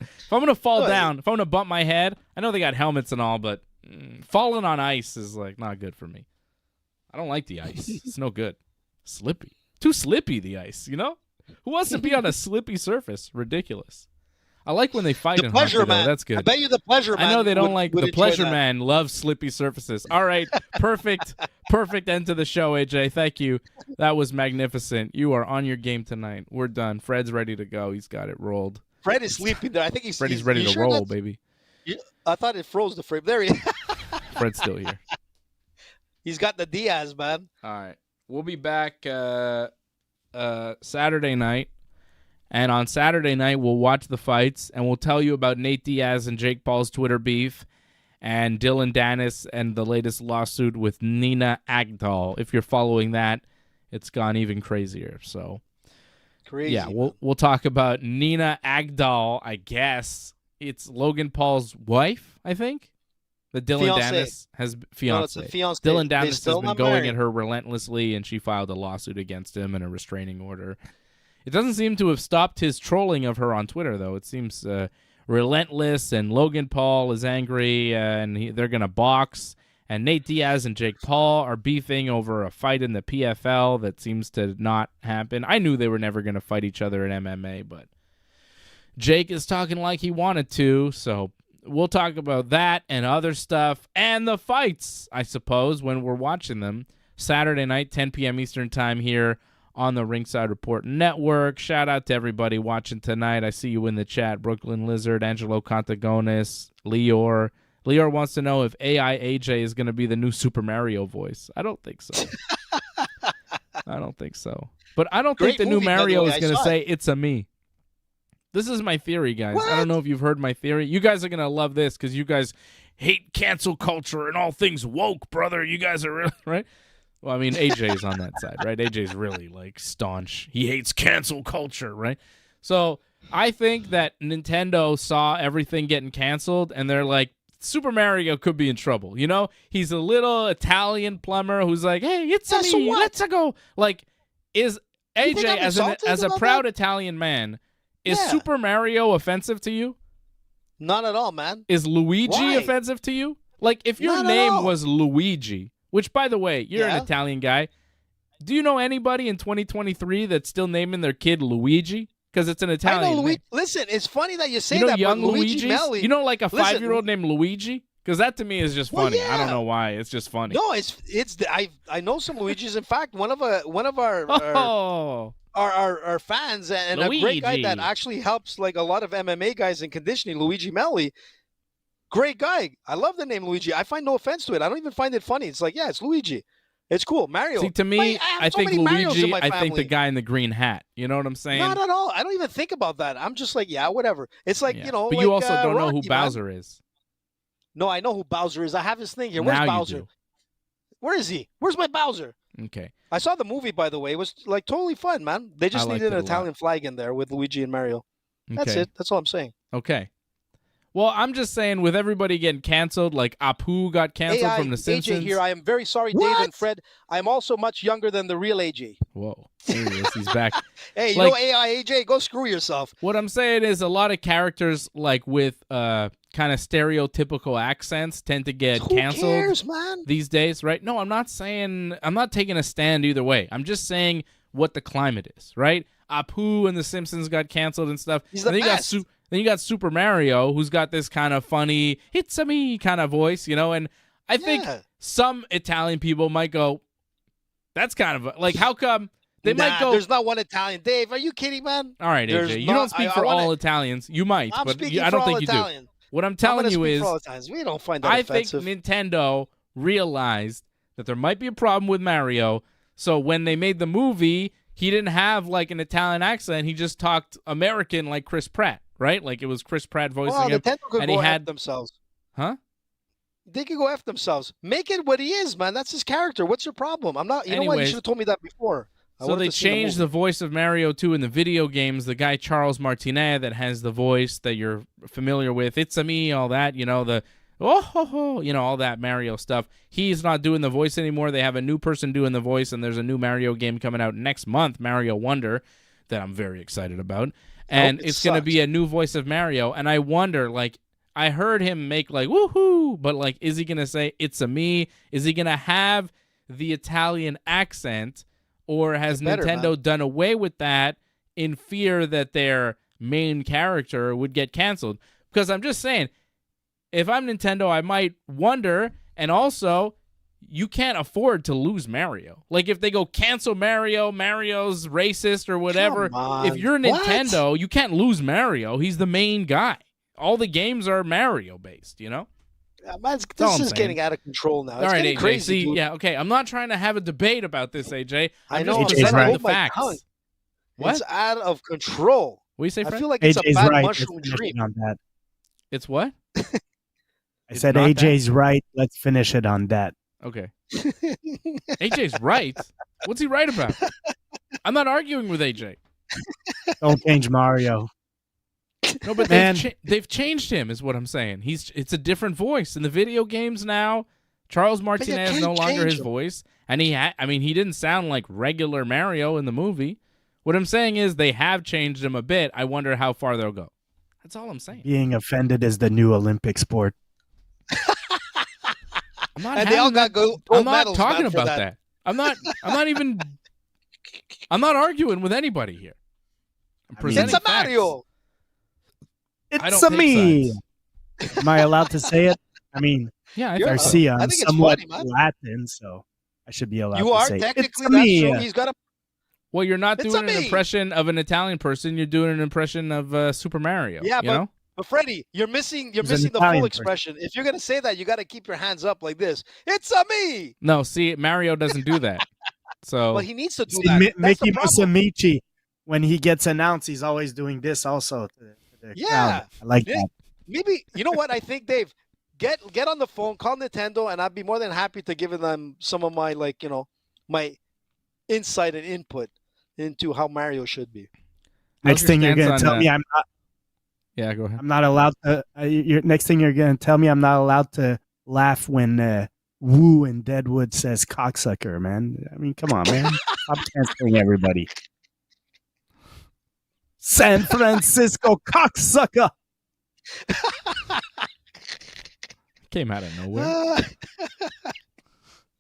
If I'm gonna fall down, if I'm gonna bump my head, I know they got helmets and all, but falling on ice is like not good for me. I don't like the ice. It's no good. Slippy, too slippy. The ice. Who wants to be on a slippy surface? Ridiculous. I like when they fight in hockey, though. That's good. I bet you the pleasure man. I know they don't like the pleasure man. Loves slippy surfaces. All right, perfect end to the show, AJ. Thank you. That was magnificent. You are on your game tonight. We're done. Fred's ready to go. He's got it rolled. Fred is sleeping there. I think he's ready to roll, baby. I thought it froze the frame. There he is. Fred's still here. He's got the Diaz, man. All right, we'll be back Saturday night. And on Saturday night, we'll watch the fights, and we'll tell you about Nate Diaz and Jake Paul's Twitter beef, and Dylan Dennis and the latest lawsuit with Nina Agdal. If you're following that, it's gone even crazier. So, crazy. Yeah, we'll talk about Nina Agdal. I guess it's Logan Paul's wife. I think The Dylan Fiancé. Dennis has fiancé. No, it's a fiancé. Dylan They Dennis still has been not going married. at her relentlessly, and she filed a lawsuit against him and a restraining order. It doesn't seem to have stopped his trolling of her on Twitter, though. It seems relentless, and Logan Paul is angry, and they're going to box. And Nate Diaz and Jake Paul are beefing over a fight in the PFL that seems to not happen. I knew they were never going to fight each other in MMA, but Jake is talking like he wanted to, so we'll talk about that and other stuff and the fights, I suppose, when we're watching them. Saturday night, 10 p.m. Eastern time here on the Ringside Report Network. Shout out to everybody watching tonight. I see you in the chat. Brooklyn Lizard, Angelo Contagonis, Lior. Lior wants to know if AI AJ is going to be the new Super Mario voice. I don't think so. I don't think so. But I don't think Great the new movie, by the Mario way. is I going to saw say, "It's a me." This is my theory, guys. What? I don't know if you've heard my theory. You guys are going to love this because you guys hate cancel culture and all things woke, brother. You guys are really, right? Well, I mean, AJ's on that side, right? AJ's really, like, staunch. He hates cancel culture, right? So I think that Nintendo saw everything getting canceled, and they're like, Super Mario could be in trouble. You know, he's a little Italian plumber who's like, "Hey, it's Yeah, so me. what? Let's go." Like, is You think AJ I'm as insulted a about proud that? Italian man? Is Yeah. Super Mario offensive to you? Not at all, man. Is Luigi Why? offensive to you? Like, if your Not at name all. was Luigi, which, by the way, you're Yeah. an Italian guy. Do you know anybody in 2023 that's still naming their kid Luigi? Because it's an Italian I know name. Luigi. Listen, it's funny that you say You know that, young but Luigi Luigis? Melli. You know, like a Listen, 5-year-old named Luigi? Because that to me is just Well, funny. I don't yeah. know why. It's just funny. No, I know some Luigis. In fact, one of our Oh, our fans and a great guy that Luigi. actually helps like a lot of MMA guys in conditioning, Luigi Melli. Great guy. I love the name Luigi. I find no offense to it. I don't even find it funny. It's like, yeah, it's Luigi. It's cool. Mario. see, to me, Wait, have I so think many Marios in Luigi, my I think the family. guy in the green hat. You know what I'm saying? Not at all. I don't even think about that. I'm just like, yeah, whatever. It's like, Yeah. you know, but like, you also don't know who Rocky, man. Bowser is. No, I know who Bowser is. I have his thing here. Where's Now you Bowser? do. Where is he? Where's my Bowser? Okay. I saw the movie, by the way. It was like totally fun, man. They just I liked needed it an a lot. Italian flag in there with Luigi and Mario. That's Okay. it. That's all I'm saying. Okay. Well, I'm just saying, with everybody getting canceled, like Apu got canceled from The Simpsons. AJ here. I am very sorry, Dave What? and Fred. I'm also much younger than the real AJ. Whoa. There he is. He's back. Hey, you Like- know AI AJ, go screw yourself. What I'm saying is a lot of characters, like with kind of stereotypical accents, tend to get Who canceled cares, man? these days, right? No, I'm not taking a stand either way. I'm just saying what the climate is, right? Apu and The Simpsons got canceled and stuff. He's the And best. then you got Super Mario, who's got this kind of funny, "it's a me" kind of voice, you know? And I think Yeah. some Italian people might go, that's kind of like, how come they Nah, might go, There's not one Italian. Dave, are you kidding, man? all right, there's AJ, you not- don't speak I for wanna- all Italians. You might, I'm but speaking I for don't all think you do. Italian. What I'm I'm telling gonna you speak is, for all Italians. We don't find that I think offensive. Nintendo realized that there might be a problem with Mario. So when they made the movie, he didn't have like an Italian accent. He just talked American like Chris Pratt, right? Like it was Chris Pratt voicing well, him. Nintendo could and he go had- F themselves. Huh? They could go F themselves. Make it what he is, man. That's his character. What's your problem? I'm not. You know what? You Anyways, should have told me that before. I So wanted they to see changed movie. the voice of Mario too in the video games. The guy Charles Martinet that has the voice that you're familiar with. "It's a me," all that, you know, the oh ho ho, you know, all that Mario stuff. He's not doing the voice anymore. They have a new person doing the voice, and there's a new Mario game coming out next month, Mario Wonder, that I'm very excited about. And it it's going to be sucks. a new voice of Mario. And I wonder, like, I heard him make like woohoo, but like, is he going to say "it's a me"? Is he going to have the Italian accent? Or has Better, Nintendo done away with that in fear that their main character would get canceled? Because I'm just saying, if I'm Nintendo, I might wonder, and also, you can't afford to lose Mario. Like, if they go cancel Mario, Mario's racist or whatever, Come on. if you're What? Nintendo, you can't lose Mario. He's the main guy. All the games are Mario-based, you know? Yeah, man, all this I'm is saying. getting out of control now. All It's right, getting AJ. crazy, See, dude. yeah, okay. I'm not trying to have a debate about this, AJ. I I'm know. just AJ's I'm presenting right. the my facts. tongue. What? It's out of control. What do you say, I Fred? feel like it's a AJ's bad right. mushroom Let's finish dream. it on that. It's what? I It's said not AJ's right. Let's finish it on that. Okay. AJ's right. What's he right about? I'm not arguing with AJ. Don't change Mario. No, but they've changed him, is what I'm saying. It's a different voice in the video games now. Charles Martinet is no longer his voice, and he didn't sound like regular Mario in the movie. What I'm saying is they have changed him a bit. I wonder how far they'll go. That's all I'm saying. Being offended is the new Olympic sport. And they all got gold medals. I'm not talking about that. I'm not arguing with anybody here. It's a Mario. It's a me. Am I allowed to say it? I mean, yeah, Garcia. I'm somewhat Latin, so I should be allowed to say it. You are technically, it's me. True. He's got a. Well, you're not doing an impression of an Italian person. You're doing an impression of Super Mario. Yeah, but Freddie, you're missing the full expression. If you're gonna say that, you got to keep your hands up like this. It's a me. No, see, Mario doesn't do that. So, well, he needs to do that. Mickey Musumeci, when he gets announced, he's always doing this also. To the crowd. I like that. Maybe you know what I think, Dave. Get on the phone, call Nintendo, and I'd be more than happy to give them some of my my insight and input into how Mario should be. Next thing you're going to tell me I'm not. Yeah, go ahead. I'm not allowed to. Next thing you're going to tell me I'm not allowed to laugh when Wu in Deadwood says cocksucker, man. I mean, come on, man. Stop canceling everybody. San Francisco cocksucker. Came out of nowhere.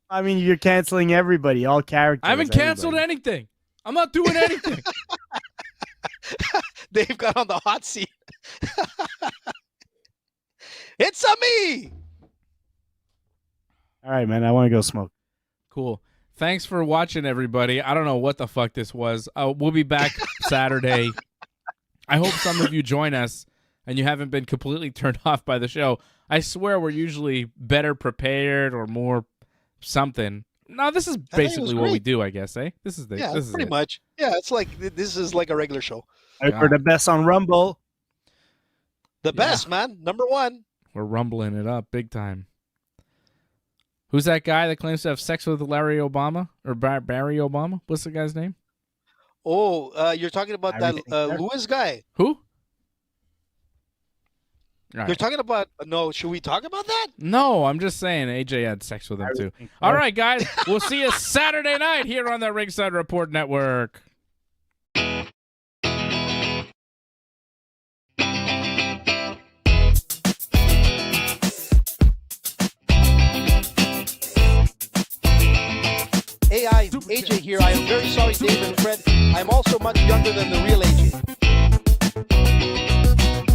I mean, you're canceling everybody, all characters. I haven't canceled anything. I'm not doing anything. Dave got on the hot seat. It's a me. All right, man. I want to go smoke. Cool. Thanks for watching, everybody. I don't know what the fuck this was. We'll be back Saturday. I hope some of you join us and you haven't been completely turned off by the show. I swear we're usually better prepared or more something. No, this is basically what we do, I guess, eh? This is pretty much. Yeah, it's like this is like a regular show. We're the best on Rumble. The best, man. Number one. We're rumbling it up big time. Who's that guy that claims to have sex with Larry Obama or Barry Obama? What's the guy's name? Oh, you're talking about that Lewis guy. Who? Right. You're talking about no? Should we talk about that? No, I'm just saying AJ had sex with him too. All right, guys, we'll see you Saturday night here on the Ringside Report Network. AI, AJ here. I am very sorry, Dave and Fred. I am also much younger than the real AJ.